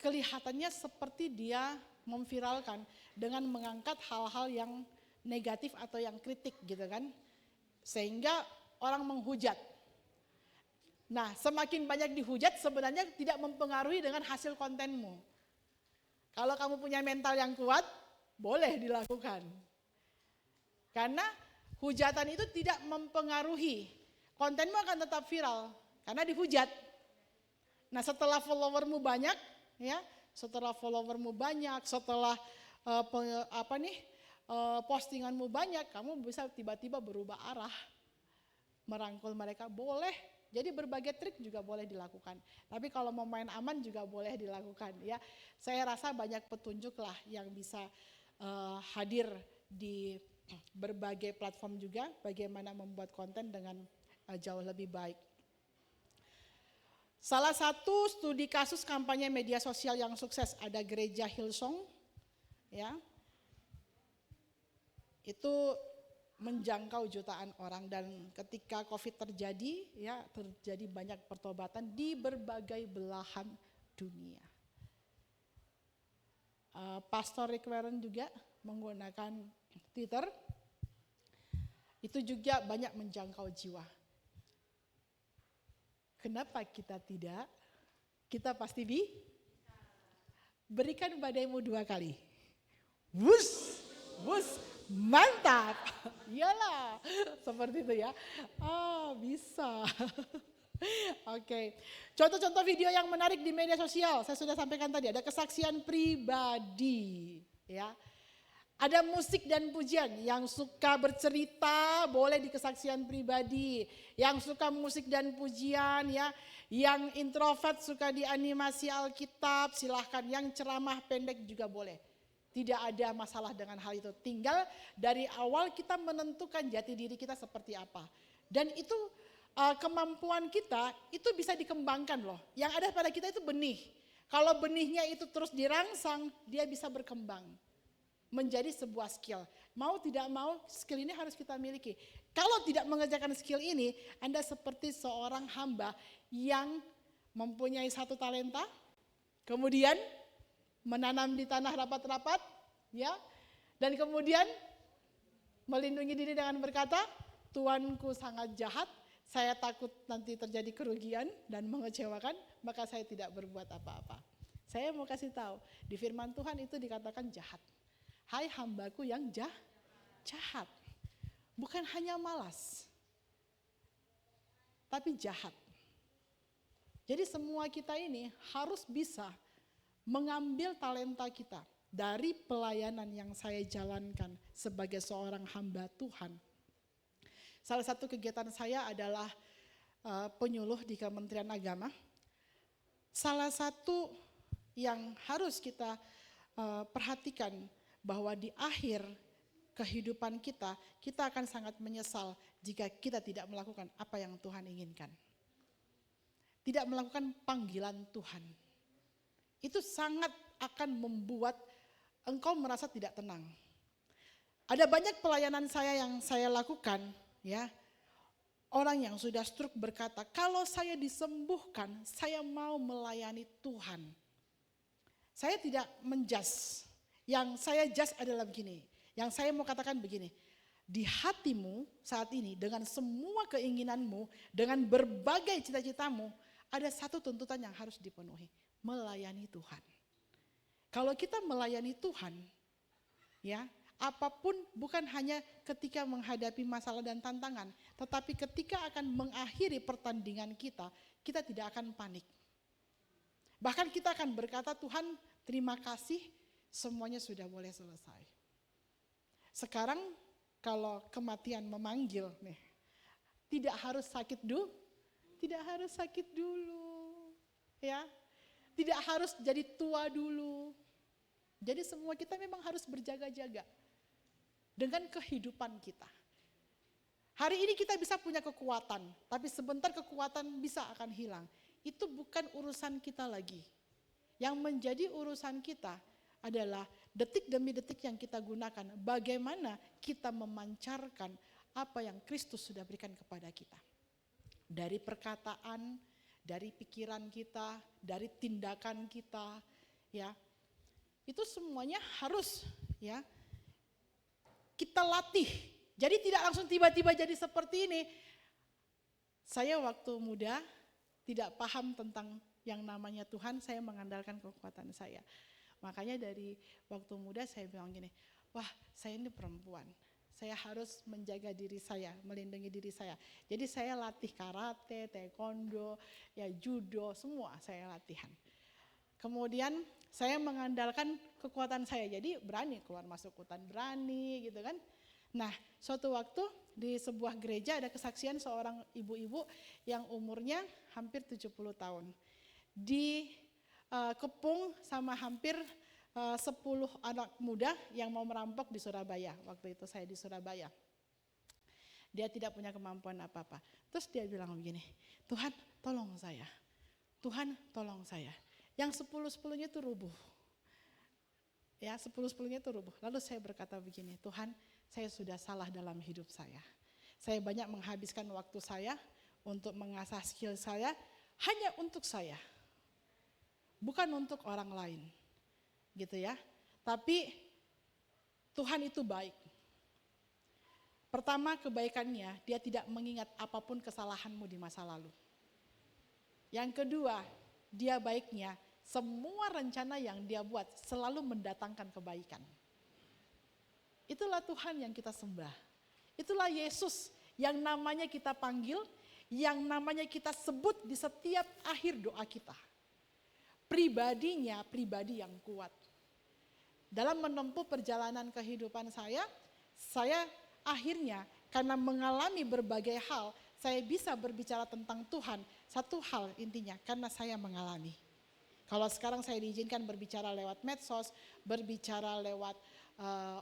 kelihatannya seperti dia memviralkan dengan mengangkat hal-hal yang negatif atau yang kritik gitu kan. Sehingga orang menghujat. Nah, semakin banyak dihujat sebenarnya tidak mempengaruhi dengan hasil kontenmu. Kalau kamu punya mental yang kuat, boleh dilakukan. Karena hujatan itu tidak mempengaruhi. Kontenmu akan tetap viral karena dihujat. Nah, setelah followermu banyak, ya, setelah postinganmu banyak, kamu bisa tiba-tiba berubah arah. Merangkul mereka boleh, jadi berbagai trik juga boleh dilakukan. Tapi kalau mau main aman juga boleh dilakukan ya. Saya rasa banyak petunjuk lah yang bisa hadir di berbagai platform juga, bagaimana membuat konten dengan jauh lebih baik. Salah satu studi kasus kampanye media sosial yang sukses ada gereja Hillsong, ya. Itu menjangkau jutaan orang dan ketika COVID terjadi, ya terjadi banyak pertobatan di berbagai belahan dunia. Pastor Rick Warren juga menggunakan Twitter, itu juga banyak menjangkau jiwa. Kenapa kita tidak? Kita pasti berikan badaimu 2 kali. Wus, wus. Mantap, iyalah, seperti itu ya. Oh bisa. Oke, contoh-contoh video yang menarik di media sosial, saya sudah sampaikan tadi, ada kesaksian pribadi, ya. Ada musik dan pujian, yang suka bercerita boleh di kesaksian pribadi, yang suka musik dan pujian ya, yang introvert suka di animasi Alkitab silahkan, yang ceramah pendek juga boleh. Tidak ada masalah dengan hal itu. Tinggal dari awal kita menentukan jati diri kita seperti apa. Dan itu kemampuan kita itu bisa dikembangkan loh. Yang ada pada kita itu benih. Kalau benihnya itu terus dirangsang, dia bisa berkembang. Menjadi sebuah skill. Mau tidak mau skill ini harus kita miliki. Kalau tidak mengerjakan skill ini, Anda seperti seorang hamba yang mempunyai 1 talenta. Kemudian menanam di tanah rapat-rapat, ya, dan kemudian melindungi diri dengan berkata, Tuanku sangat jahat, saya takut nanti terjadi kerugian dan mengecewakan, maka saya tidak berbuat apa-apa. Saya mau kasih tahu, di firman Tuhan itu dikatakan jahat. Hai hambaku yang jahat, bukan hanya malas, tapi jahat. Jadi semua kita ini harus bisa mengambil talenta kita dari pelayanan yang saya jalankan sebagai seorang hamba Tuhan. Salah satu kegiatan saya adalah penyuluh di Kementerian Agama. Salah satu yang harus kita perhatikan bahwa di akhir kehidupan kita, kita akan sangat menyesal jika kita tidak melakukan apa yang Tuhan inginkan. Tidak melakukan panggilan Tuhan. Itu sangat akan membuat engkau merasa tidak tenang. Ada banyak pelayanan saya yang saya lakukan, ya. Orang yang sudah stroke berkata, kalau saya disembuhkan, saya mau melayani Tuhan. Saya tidak menjudge. Yang saya judge adalah begini. Yang saya mau katakan begini. Di hatimu saat ini, dengan semua keinginanmu, dengan berbagai cita-citamu, ada satu tuntutan yang harus dipenuhi. Melayani Tuhan. Kalau kita melayani Tuhan, Ya, apapun bukan hanya ketika menghadapi masalah dan tantangan, tetapi ketika akan mengakhiri pertandingan kita, kita tidak akan panik. Bahkan kita akan berkata, Tuhan terima kasih semuanya sudah boleh selesai. Sekarang kalau kematian memanggil nih, tidak harus sakit dulu, ya, tidak harus jadi tua dulu. Jadi semua kita memang harus berjaga-jaga dengan kehidupan kita. Hari ini kita bisa punya kekuatan, tapi sebentar kekuatan bisa akan hilang. Itu bukan urusan kita lagi. Yang menjadi urusan kita adalah detik demi detik yang kita gunakan. Bagaimana kita memancarkan apa yang Kristus sudah berikan kepada kita. Dari perkataan, dari pikiran kita, dari tindakan kita, ya. Itu semuanya harus ya kita latih. Jadi tidak langsung tiba-tiba jadi seperti ini. Saya waktu muda tidak paham tentang yang namanya Tuhan, saya mengandalkan kekuatan saya. Makanya dari waktu muda saya bilang gini, wah saya ini perempuan, saya harus menjaga diri saya, melindungi diri saya. Jadi saya latih karate, taekwondo, ya judo, semua saya latihan. Kemudian saya mengandalkan kekuatan saya, jadi berani keluar masuk hutan, berani gitu kan. Nah suatu waktu di sebuah gereja ada kesaksian seorang ibu-ibu yang umurnya hampir 70 tahun. Dikepung sama hampir 10 anak muda yang mau merampok di Surabaya. Waktu itu saya di Surabaya. Dia tidak punya kemampuan apa-apa. Terus dia bilang begini, Tuhan tolong saya. Tuhan tolong saya. Yang 10-10-nya itu rubuh. Ya 10-10-nya itu rubuh. Lalu saya berkata begini, Tuhan saya sudah salah dalam hidup saya. Saya banyak menghabiskan waktu saya untuk mengasah skill saya hanya untuk saya. Bukan untuk orang lain. Gitu ya. Tapi Tuhan itu baik. Pertama kebaikannya, dia tidak mengingat apapun kesalahanmu di masa lalu. Yang kedua, dia baiknya semua rencana yang dia buat selalu mendatangkan kebaikan. Itulah Tuhan yang kita sembah. Itulah Yesus yang namanya kita panggil, yang namanya kita sebut di setiap akhir doa kita. Pribadinya pribadi yang kuat. Dalam menempuh perjalanan kehidupan saya akhirnya karena mengalami berbagai hal, saya bisa berbicara tentang Tuhan. Satu hal intinya, karena saya mengalami. Kalau sekarang saya diizinkan berbicara lewat medsos, berbicara lewat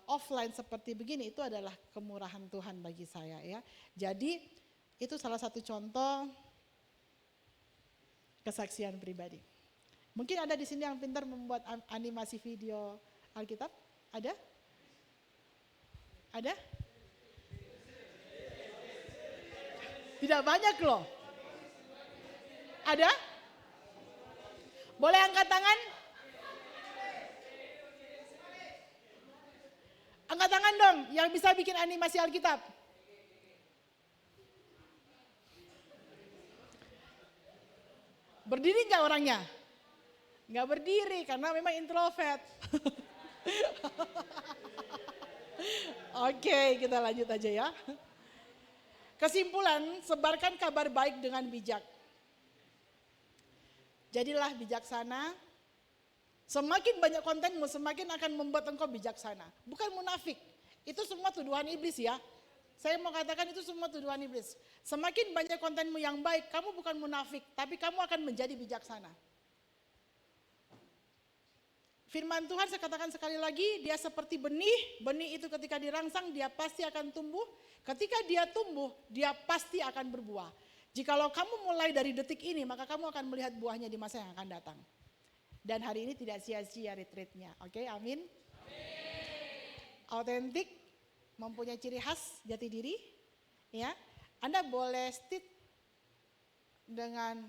offline seperti begini, itu adalah kemurahan Tuhan bagi saya ya. Jadi itu salah satu contoh kesaksian pribadi. Mungkin ada di sini yang pintar membuat animasi video Alkitab? Ada? Ada? Tidak banyak loh. Ada? Boleh angkat tangan? Angkat tangan dong yang bisa bikin animasi Alkitab. Berdiri nggak orangnya? Nggak berdiri karena memang introvert. Oke, kita lanjut aja ya. Kesimpulan, sebarkan kabar baik dengan bijak. Jadilah bijaksana. Semakin banyak kontenmu, semakin akan membuat engkau bijaksana. Bukan munafik. Itu semua tuduhan iblis ya. Saya mau katakan itu semua tuduhan iblis. Semakin banyak kontenmu yang baik, kamu bukan munafik, tapi kamu akan menjadi bijaksana. Firman Tuhan saya katakan sekali lagi, dia seperti benih. Benih itu ketika dirangsang, dia pasti akan tumbuh. Ketika dia tumbuh, dia pasti akan berbuah. Jikalau kamu mulai dari detik ini, maka kamu akan melihat buahnya di masa yang akan datang. Dan hari ini tidak sia-sia retreatnya. Oke, amin. Autentik, mempunyai ciri khas, jati diri. Ya, Anda boleh stit dengan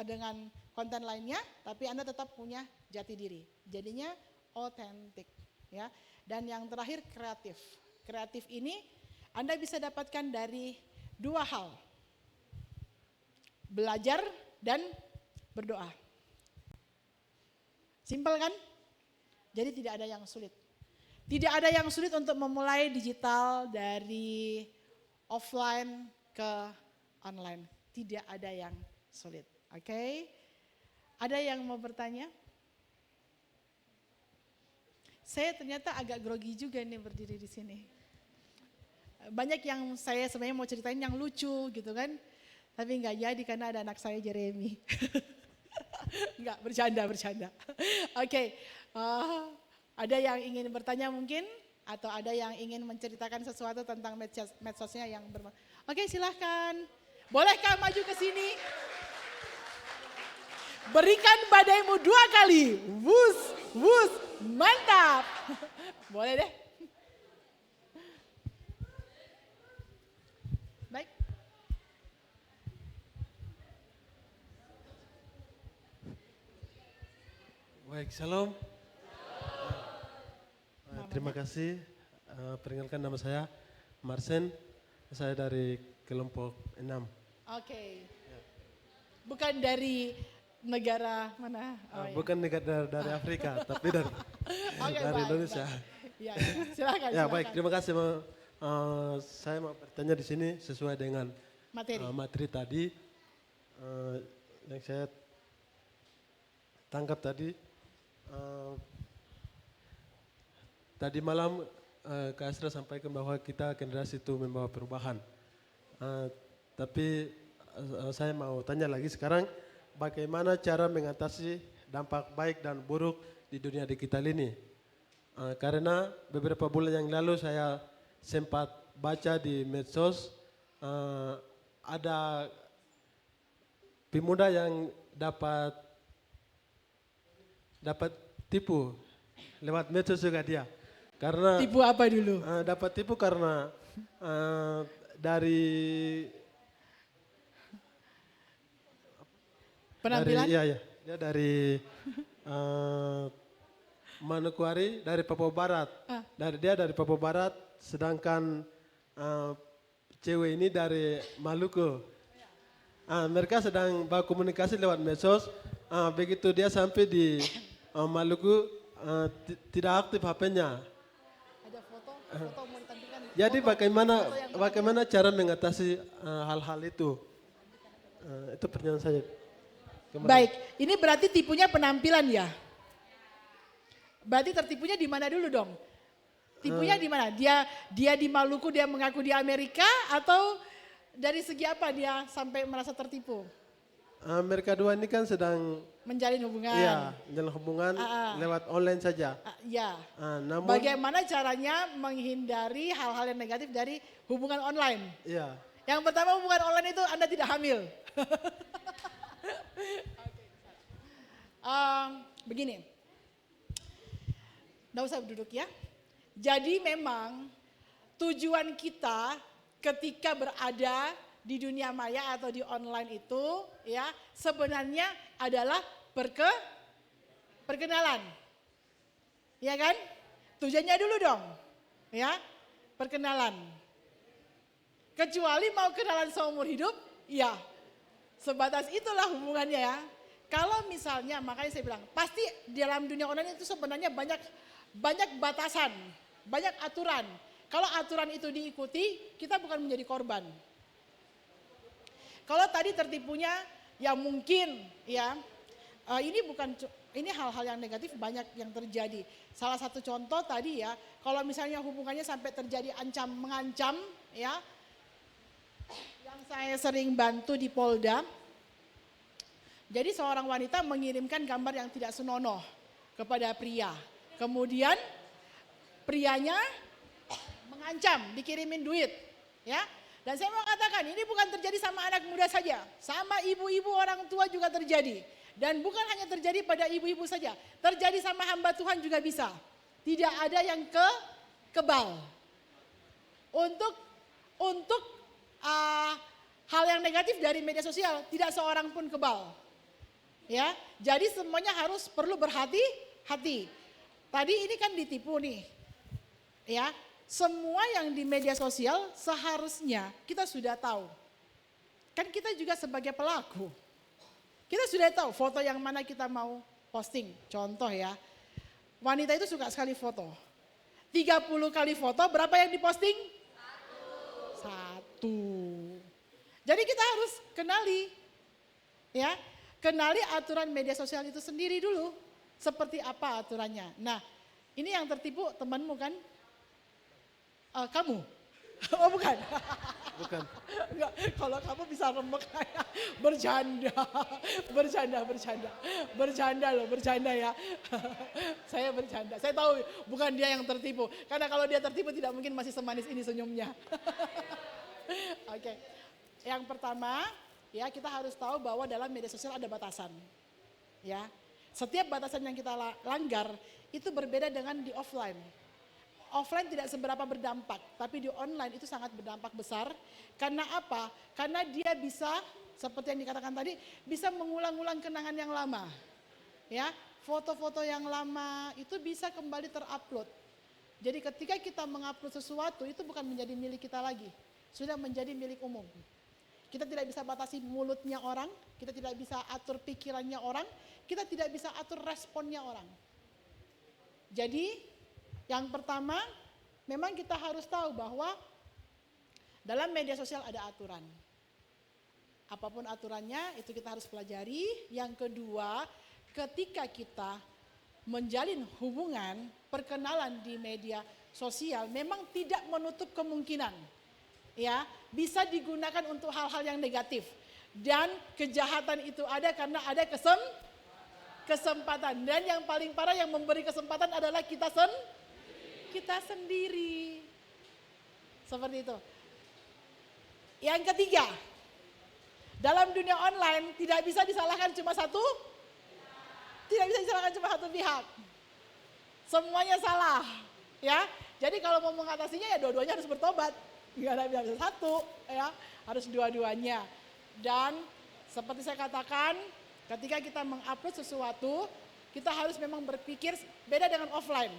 dengan konten lainnya, tapi Anda tetap punya jati diri. Jadinya autentik. Ya. Dan yang terakhir kreatif. Kreatif ini Anda bisa dapatkan dari dua hal. Belajar dan berdoa. Simpel kan? Jadi tidak ada yang sulit. Tidak ada yang sulit untuk memulai digital dari offline ke online. Tidak ada yang sulit. Oke? Ada yang mau bertanya? Saya ternyata agak grogi juga nih berdiri di sini. Banyak yang saya sebenarnya mau ceritain yang lucu gitu kan. Tapi nggak jadi karena ada anak saya Jeremy. Enggak, bercanda. Oke, ada yang ingin bertanya mungkin? Atau ada yang ingin menceritakan sesuatu tentang medsosnya yang Oke, silahkan. Bolehkah maju ke sini? Berikan badaimu 2 kali. Wus, wus, mantap. Boleh deh. Baik. Baik, shalom. Terima kasih. Perkenalkan nama saya Marsen. Saya dari kelompok 6. Oke. Bukan dari negara mana? Bukan negara dari Afrika, tapi dari Baik, Indonesia. Ya, silakan. Ya, baik. Terima kasih. Saya mau bertanya di sini sesuai dengan materi tadi yang saya tangkap tadi. Tadi malam Kak Asra sampaikan bahwa kita generasi itu membawa perubahan. Tapi saya mau tanya lagi sekarang, bagaimana cara mengatasi dampak baik dan buruk di dunia digital ini? Karena beberapa bulan yang lalu saya sempat baca di medsos, ada pemuda yang dapat tipu lewat medsos juga dia. Karena tipu apa dulu? Dapat tipu karena dari penampilan? Dia dari Manokwari, dari Papua Barat. Dia dari Papua Barat, sedangkan cewek ini dari Maluku. Mereka sedang berkomunikasi lewat medsos. Begitu dia sampai di Maluku, tidak aktif HP-nya. Ada foto mau ditampilkan. Jadi bagaimana cara mengatasi hal-hal itu? Itu pertanyaan saya. Baik, ini berarti tipunya penampilan ya? Berarti tertipunya di mana dulu dong? Tipunya di mana? Dia di Maluku, dia mengaku di Amerika, atau dari segi apa dia sampai merasa tertipu? Mereka dua ini kan sedang menjalin hubungan. Iya, menjalin hubungan lewat online saja. Ya. Namun, bagaimana caranya menghindari hal-hal yang negatif dari hubungan online? Iya. Yang pertama, hubungan online itu Anda tidak hamil. Begini, nggak usah duduk ya. Jadi memang tujuan kita ketika berada di dunia maya atau di online itu ya sebenarnya adalah perkenalan. Ya kan? Tujuannya dulu dong. Ya, perkenalan. Kecuali mau kenalan seumur hidup, ya sebatas itulah hubungannya ya. Kalau misalnya, makanya saya bilang, pasti di dalam dunia online itu sebenarnya banyak batasan, banyak aturan. Kalau aturan itu diikuti, kita bukan menjadi korban. Kalau tadi tertipunya, ya mungkin ya, ini hal-hal yang negatif banyak yang terjadi. Salah satu contoh tadi ya, kalau misalnya hubungannya sampai terjadi mengancam ya, yang saya sering bantu di Polda. Jadi seorang wanita mengirimkan gambar yang tidak senonoh kepada pria. Kemudian prianya mengancam, dikirimin duit. Ya. Dan saya mau katakan ini bukan terjadi sama anak muda saja. Sama ibu-ibu orang tua juga terjadi. Dan bukan hanya terjadi pada ibu-ibu saja. Terjadi sama hamba Tuhan juga bisa. Tidak ada yang kebal. Untuk hal yang negatif dari media sosial tidak seorang pun kebal. Ya, jadi semuanya perlu berhati-hati. Tadi ini kan ditipu nih. Ya, semua yang di media sosial seharusnya kita sudah tahu. Kan kita juga sebagai pelaku. Kita sudah tahu foto yang mana kita mau posting. Contoh ya, Wanita itu suka sekali foto. 30 kali foto, berapa yang diposting? Satu. Jadi kita harus kenali, ya, kenali aturan media sosial itu sendiri dulu. Seperti apa aturannya. Nah, ini yang tertipu temanmu kan? Kamu? Oh bukan? Bukan. Enggak, kalau kamu bisa rembek kayak bercanda loh, bercanda ya. Saya bercanda, saya tahu bukan dia yang tertipu. Karena kalau dia tertipu tidak mungkin masih semanis ini senyumnya. Oke, yang pertama ya kita harus tahu bahwa dalam media sosial ada batasan. Ya, setiap batasan yang kita langgar itu berbeda dengan di offline. Offline tidak seberapa berdampak, tapi di online itu sangat berdampak besar. Karena apa? Karena dia bisa, seperti yang dikatakan tadi, bisa mengulang-ulang kenangan yang lama. Ya, foto-foto yang lama itu bisa kembali terupload. Jadi ketika kita mengupload sesuatu itu bukan menjadi milik kita lagi, sudah menjadi milik umum. Kita tidak bisa batasi mulutnya orang, kita tidak bisa atur pikirannya orang, kita tidak bisa atur responnya orang. Jadi yang pertama, memang kita harus tahu bahwa dalam media sosial ada aturan. Apapun aturannya itu kita harus pelajari. Yang kedua, ketika kita menjalin hubungan, perkenalan di media sosial memang tidak menutup kemungkinan. Ya, bisa digunakan untuk hal-hal yang negatif. Dan kejahatan itu ada karena ada kesempatan. Dan yang paling parah yang memberi kesempatan adalah kita sendiri. Seperti itu. Yang ketiga, dalam dunia online tidak bisa disalahkan cuma satu pihak. Semuanya salah, ya. Jadi kalau mau mengatasinya ya dua-duanya harus bertobat. Enggak bisa satu, ya. Harus dua-duanya. Dan seperti saya katakan, ketika kita mengupload sesuatu, kita harus memang berpikir beda dengan offline.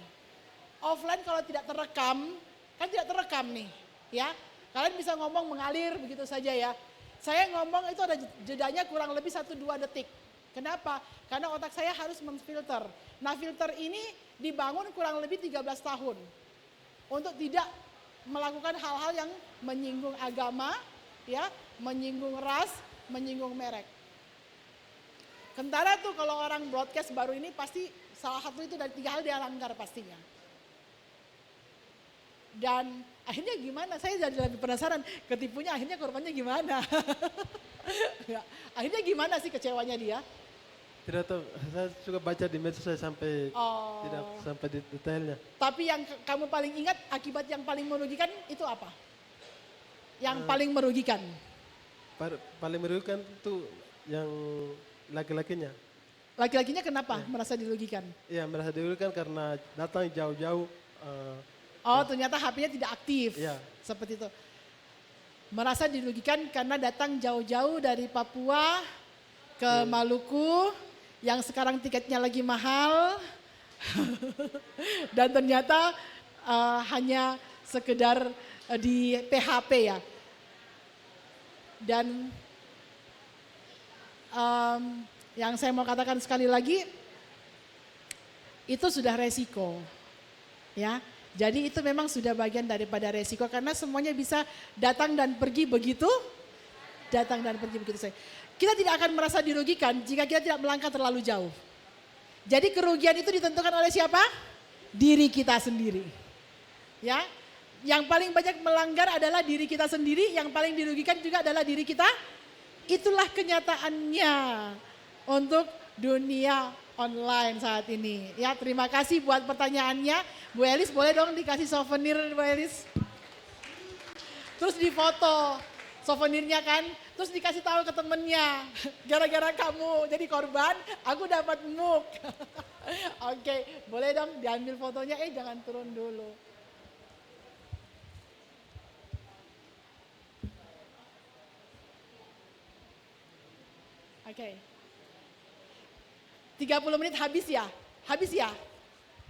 Offline kalau tidak terekam, kan tidak terekam nih, ya. Kalian bisa ngomong mengalir begitu saja ya. Saya ngomong itu ada jedanya kurang lebih 1-2 detik. Kenapa? Karena otak saya harus memfilter. Nah, filter ini dibangun kurang lebih 13 tahun. Untuk tidak melakukan hal-hal yang menyinggung agama, ya, menyinggung ras, menyinggung merek. Kentara tuh kalau orang broadcast baru ini pasti salah satu itu dari 3 hal dia langgar pastinya. Dan akhirnya gimana? Saya jadi lebih penasaran, ketipunya akhirnya korbannya gimana? Ya, akhirnya gimana sih kecewanya dia? Tidak tahu, saya juga baca di medsos saya sampai tidak sampai di detailnya. Tapi yang kamu paling ingat akibat yang paling merugikan itu apa? Yang paling merugikan? Paling merugikan itu yang laki-lakinya. Laki-lakinya kenapa merasa dirugikan? Iya, merasa dirugikan karena datang jauh-jauh. Ternyata HP-nya tidak aktif. Iya. Seperti itu. Merasa dirugikan karena datang jauh-jauh dari Papua ke Maluku yang sekarang tiketnya lagi mahal. Dan ternyata hanya sekedar di PHP ya. Dan yang saya mau katakan sekali lagi, itu sudah resiko. Ya, jadi itu memang sudah bagian daripada resiko karena semuanya bisa datang dan pergi begitu saja. Kita tidak akan merasa dirugikan jika kita tidak melangkah terlalu jauh. Jadi kerugian itu ditentukan oleh siapa? Diri kita sendiri. Ya, yang paling banyak melanggar adalah diri kita sendiri, yang paling dirugikan juga adalah diri kita. Itulah kenyataannya untuk dunia online saat ini. Ya, terima kasih buat pertanyaannya. Bu Elis boleh dong dikasih souvenir Bu Elis. Terus difoto souvenirnya kan, terus dikasih tahu ke temennya. Gara-gara kamu jadi korban, aku dapat MOOC. Oke, boleh dong diambil fotonya, jangan turun dulu. Oke. 30 menit habis ya? Habis ya?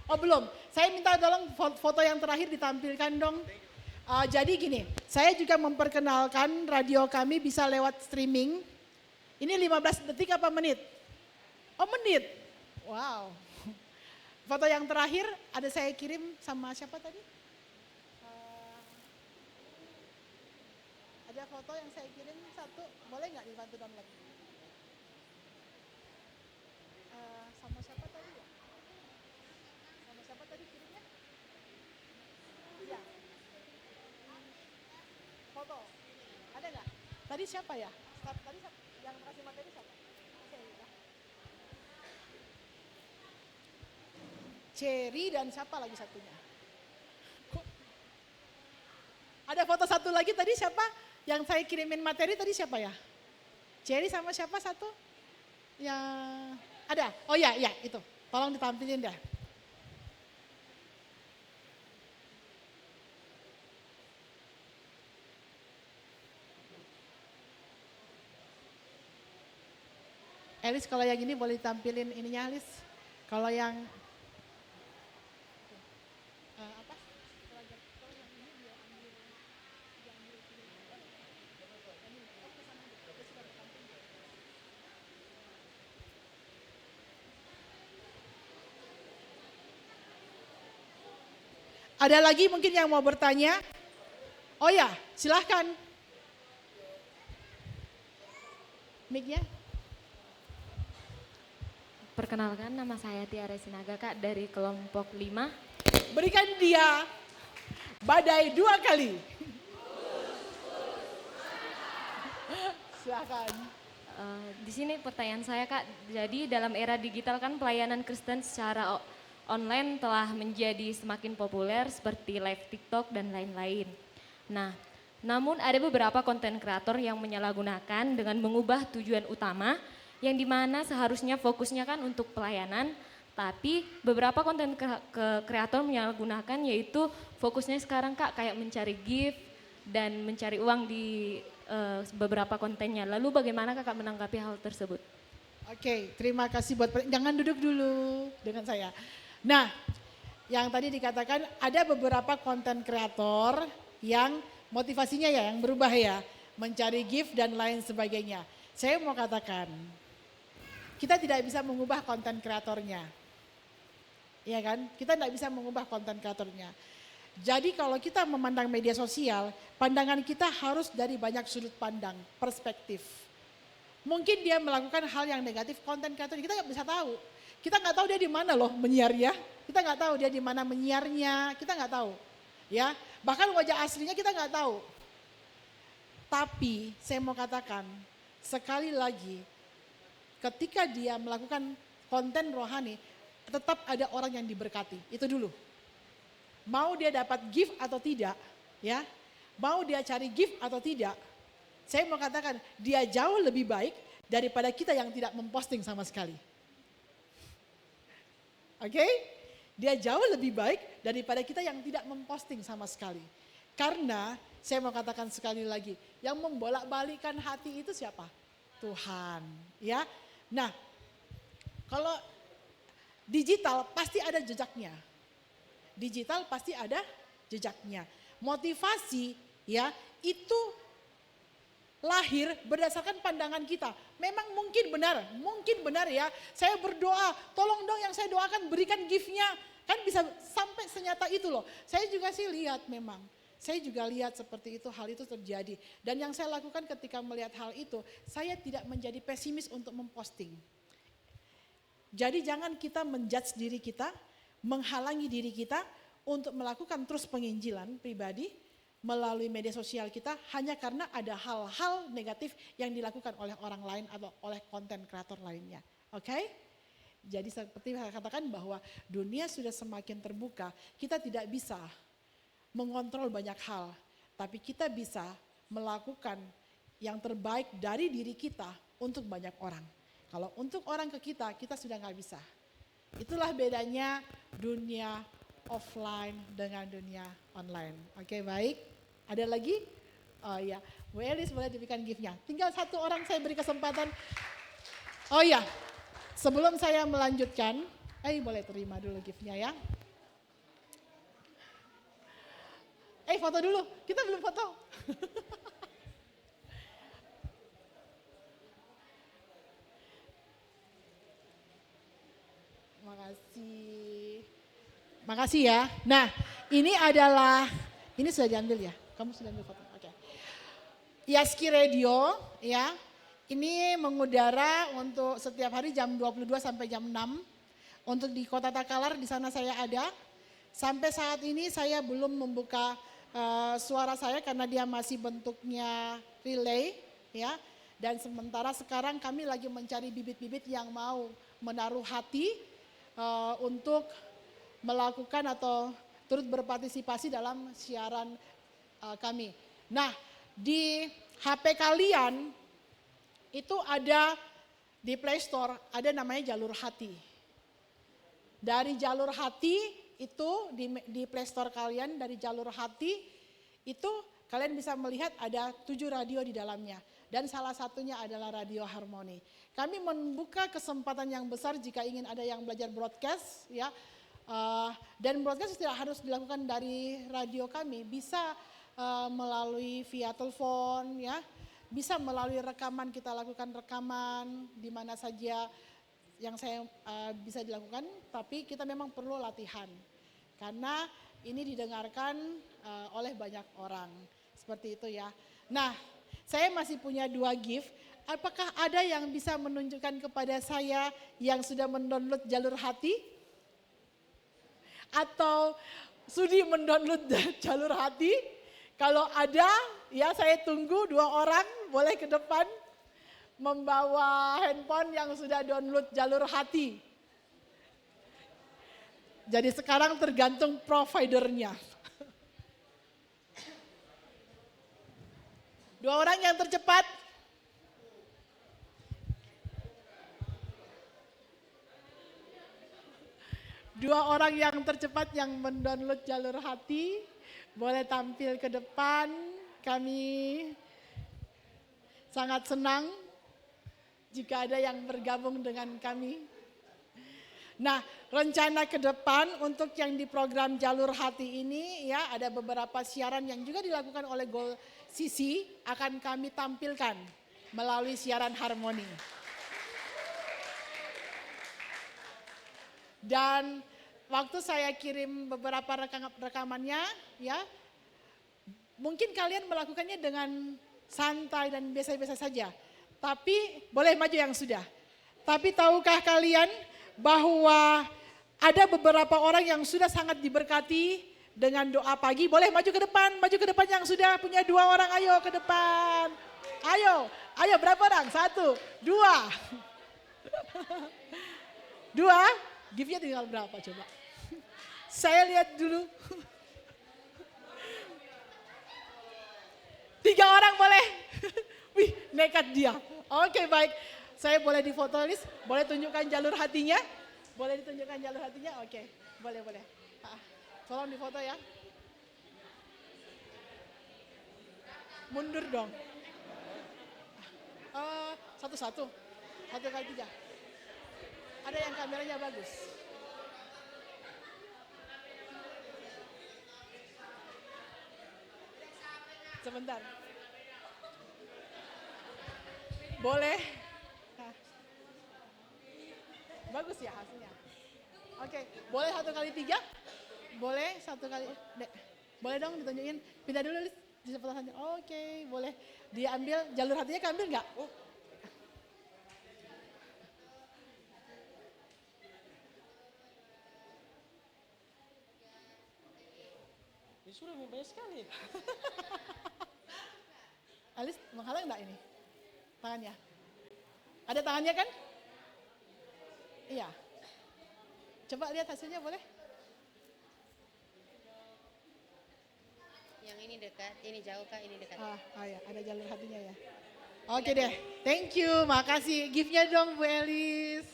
Oh belum, saya minta tolong foto yang terakhir ditampilkan dong. Jadi gini, saya juga memperkenalkan radio kami bisa lewat streaming. Ini 15 detik apa menit? Oh menit, wow. Foto yang terakhir ada saya kirim sama siapa tadi? Ada foto yang saya kirim satu, boleh nggak dibantu download? Sama siapa tadi ya? Sama siapa tadi kirimnya? Iya. Foto, ada nggak? Tadi siapa ya? Tadi yang kasih materi siapa? Oke, ya. Cherry dan siapa lagi satunya? Ada foto satu lagi tadi siapa? Yang saya kirimin materi tadi siapa ya? Cherry sama siapa satu? Yang ada? Oh ya, ya itu. Tolong ditampilin deh. Elis kalau yang ini boleh ditampilin ininya Elis. Kalau yang apa? Ada lagi mungkin yang mau bertanya? Oh ya, silahkan. Mic-nya. Perkenalkan, nama saya Tiara Sinaga, Kak, dari kelompok 5. Berikan dia badai 2 kali. Silahkan. Di sini pertanyaan saya, Kak. Jadi dalam era digital kan pelayanan Kristen secara online telah menjadi semakin populer seperti live TikTok dan lain-lain. Nah, namun ada beberapa konten kreator yang menyalahgunakan dengan mengubah tujuan utama yang dimana seharusnya fokusnya kan untuk pelayanan, tapi beberapa konten kreator menyalahgunakan yaitu fokusnya sekarang, Kak, kayak mencari gift dan mencari uang di beberapa kontennya. Lalu bagaimana Kakak menanggapi hal tersebut? Oke, terima kasih buat jangan duduk dulu dengan saya. Nah, yang tadi dikatakan ada beberapa konten kreator yang motivasinya ya yang berubah ya, mencari gift dan lain sebagainya. Saya mau katakan, kita tidak bisa mengubah konten kreatornya. Iya kan? Kita tidak bisa mengubah konten kreatornya. Jadi kalau kita memandang media sosial, pandangan kita harus dari banyak sudut pandang, perspektif. Mungkin dia melakukan hal yang negatif, konten kreator kita nggak bisa tahu. Kita nggak tahu dia di mana loh menyiarnya. Kita nggak tahu dia di mana menyiarnya. Kita nggak tahu, ya. Bahkan wajah aslinya kita nggak tahu. Tapi saya mau katakan sekali lagi, ketika dia melakukan konten rohani, tetap ada orang yang diberkati. Itu dulu. Mau dia dapat gift atau tidak, ya. Mau dia cari gift atau tidak. Saya mau katakan dia jauh lebih baik daripada kita yang tidak memposting sama sekali. Oke? Dia jauh lebih baik daripada kita yang tidak memposting sama sekali. Karena saya mau katakan sekali lagi, yang membolak-balikkan hati itu siapa? Tuhan, ya. Nah, kalau digital pasti ada jejaknya. Digital pasti ada jejaknya. Motivasi ya itu lahir berdasarkan pandangan kita. Memang mungkin benar ya. Saya berdoa, tolong dong yang saya doakan berikan gift-nya. Kan bisa sampai senyata itu loh. Saya juga sih lihat memang. Saya juga lihat seperti itu, hal itu terjadi. Dan yang saya lakukan ketika melihat hal itu, saya tidak menjadi pesimis untuk memposting. Jadi jangan kita menjudge diri kita, menghalangi diri kita untuk melakukan terus penginjilan pribadi melalui media sosial kita hanya karena ada hal-hal negatif yang dilakukan oleh orang lain atau oleh konten kreator lainnya. Oke? Jadi seperti saya katakan bahwa dunia sudah semakin terbuka, kita tidak bisa mengontrol banyak hal, tapi kita bisa melakukan yang terbaik dari diri kita untuk banyak orang. Kalau untuk orang ke kita, kita sudah nggak bisa. Itulah bedanya dunia offline dengan dunia online. Oke, baik. Ada lagi? Oh iya, Bu Elis boleh diberikan gift-nya. Tinggal satu orang saya beri kesempatan. Oh iya, sebelum saya melanjutkan, boleh terima dulu gift-nya ya. Foto dulu, kita belum foto. Terima kasih. Makasih ya. Nah, ini adalah, ini sudah diambil ya? Kamu sudah ambil foto? Oke. Yaski Radio ya, ini mengudara untuk setiap hari jam 22 sampai jam 6. Untuk di Kota Takalar di sana saya ada. Sampai saat ini saya belum membuka suara saya karena dia masih bentuknya relay ya. Dan sementara sekarang kami lagi mencari bibit-bibit yang mau menaruh hati untuk melakukan atau turut berpartisipasi dalam siaran kami. Nah, di HP kalian itu ada di Play Store ada namanya Jalur Hati. Dari Jalur Hati itu di Play Store kalian dari Jalur Hati itu kalian bisa melihat ada 7 radio di dalamnya. Dan salah satunya adalah Radio Harmoni. Kami membuka kesempatan yang besar jika ingin ada yang belajar broadcast ya. Dan broadcast tidak harus dilakukan dari radio kami, bisa melalui via telepon ya. Bisa melalui rekaman, kita lakukan rekaman di mana saja yang saya bisa dilakukan, tapi kita memang perlu latihan. Karena ini didengarkan oleh banyak orang. Seperti itu ya. Nah, saya masih punya 2 gift. Apakah ada yang bisa menunjukkan kepada saya yang sudah mendownload Jalur Hati? Atau sudi mendownload Jalur Hati? Kalau ada, ya saya tunggu 2 orang boleh ke depan membawa handphone yang sudah download Jalur Hati. Jadi sekarang tergantung providernya. 2 orang yang tercepat. Dua orang yang tercepat yang mendownload Jalur Hati boleh tampil ke depan. Kami sangat senang jika ada yang bergabung dengan kami. Nah, rencana ke depan untuk yang di program Jalur Hati ini ya ada beberapa siaran yang juga dilakukan oleh Gold CC akan kami tampilkan melalui siaran Harmoni. Dan waktu saya kirim beberapa rekamannya ya, mungkin kalian melakukannya dengan santai dan biasa-biasa saja. Tapi boleh maju yang sudah. Tapi tahukah kalian bahwa ada beberapa orang yang sudah sangat diberkati dengan doa pagi? Boleh maju ke depan yang sudah punya 2 orang, ayo ke depan. Ayo berapa orang? 1, 2. 2, gift-nya tinggal berapa coba? Saya lihat dulu. 3 orang boleh? Wih, nekat dia. Oke, baik. Saya boleh difoto, Lis? Boleh tunjukkan Jalur Hatinya? Boleh ditunjukkan Jalur Hatinya? Oke, boleh. Tolong difoto ya. Mundur dong. Satu-satu. 1 kali 3. Ada yang kameranya bagus. Sebentar. Boleh. Bagus ya hasilnya. Oke, boleh 1 kali 3? Boleh 1 kali. Boleh dong ditunjukin. Pindah dulu di sebelah sana. Oke, boleh. Diambil Jalur Hatinya, keambil nggak? Ini sudah membayar sekali. Alis menghalang enggak ini? Tangannya? Ada tangannya kan? Iya. Coba lihat hasilnya boleh? Yang ini dekat, ini jauh Kak, ini dekat. Ya, ada Jalur Hatinya ya. Oke deh, thank you, makasih. Gift-nya dong Bu Elis.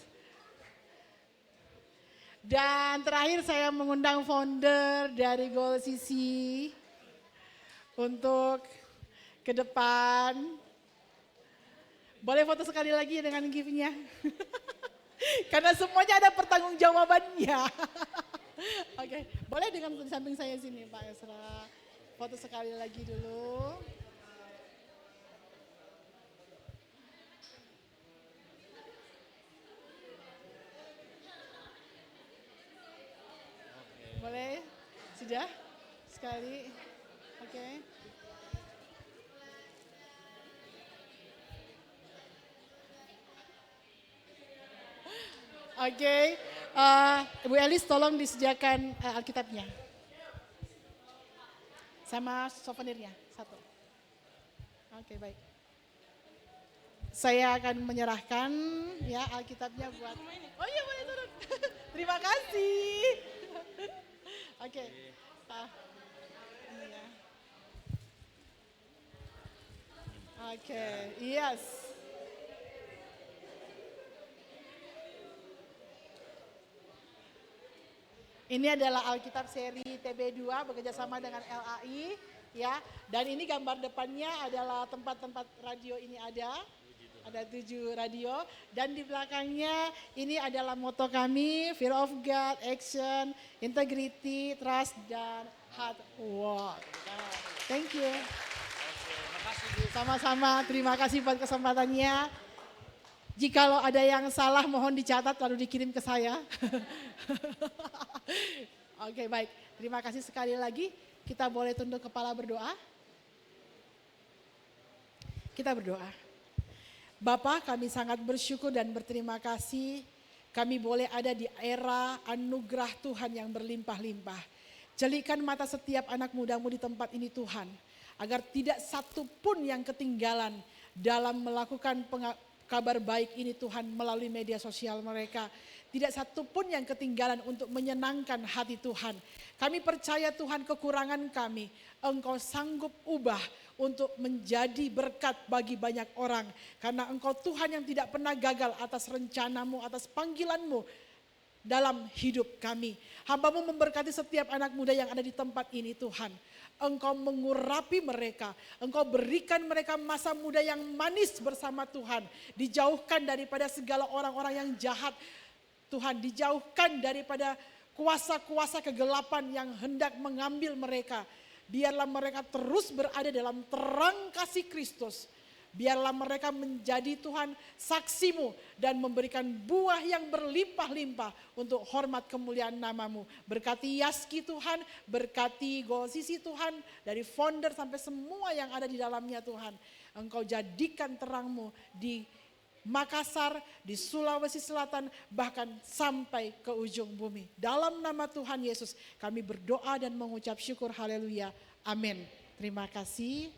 Dan terakhir saya mengundang founder dari Gold CC untuk ke depan. Boleh foto sekali lagi dengan gift-nya? Karena semuanya ada pertanggungjawabannya. Oke, boleh dengan di samping saya sini Pak Esra. Foto sekali lagi dulu. Boleh saja sekali. Oke. Oke, Bu Elis tolong disediakan Alkitabnya. Sama souvenirnya, satu. Oke, baik. Saya akan menyerahkan ya Alkitabnya buat. Oh iya boleh turun. Terima kasih. Oke. Ini ya. Oke, yes. Ini adalah Alkitab seri TB2 bekerjasama dengan LAI ya. Dan ini gambar depannya adalah tempat-tempat radio ini ada 7 radio. Dan di belakangnya ini adalah moto kami, Fear of God, Action, Integrity, Trust, dan Hard Work. Thank you. Sama-sama, terima kasih buat kesempatannya. Jikalau ada yang salah mohon dicatat lalu dikirim ke saya. Oke, baik. Terima kasih sekali lagi. Kita boleh tunduk kepala berdoa. Kita berdoa. Bapa, kami sangat bersyukur dan berterima kasih. Kami boleh ada di era anugerah Tuhan yang berlimpah-limpah. Jelikan mata setiap anak mudamu di tempat ini Tuhan. Agar tidak satu pun yang ketinggalan dalam melakukan kabar baik ini Tuhan melalui media sosial mereka. Tidak satu pun yang ketinggalan untuk menyenangkan hati Tuhan. Kami percaya Tuhan kekurangan kami. Engkau sanggup ubah untuk menjadi berkat bagi banyak orang. Karena Engkau Tuhan yang tidak pernah gagal atas rencanamu, atas panggilanmu dalam hidup kami. Hamba-Mu memberkati setiap anak muda yang ada di tempat ini Tuhan. Engkau mengurapi mereka, Engkau berikan mereka masa muda yang manis bersama Tuhan. Dijauhkan daripada segala orang-orang yang jahat. Tuhan, dijauhkan daripada kuasa-kuasa kegelapan yang hendak mengambil mereka. Biarlah mereka terus berada dalam terang kasih Kristus. Biarlah mereka menjadi Tuhan saksimu dan memberikan buah yang berlimpah-limpah untuk hormat kemuliaan namamu. Berkati Yaski Tuhan, berkati Gosisi Tuhan, dari founder sampai semua yang ada di dalamnya Tuhan. Engkau jadikan terangmu di Makassar, di Sulawesi Selatan, bahkan sampai ke ujung bumi. Dalam nama Tuhan Yesus kami berdoa dan mengucap syukur, haleluya, amin. Terima kasih.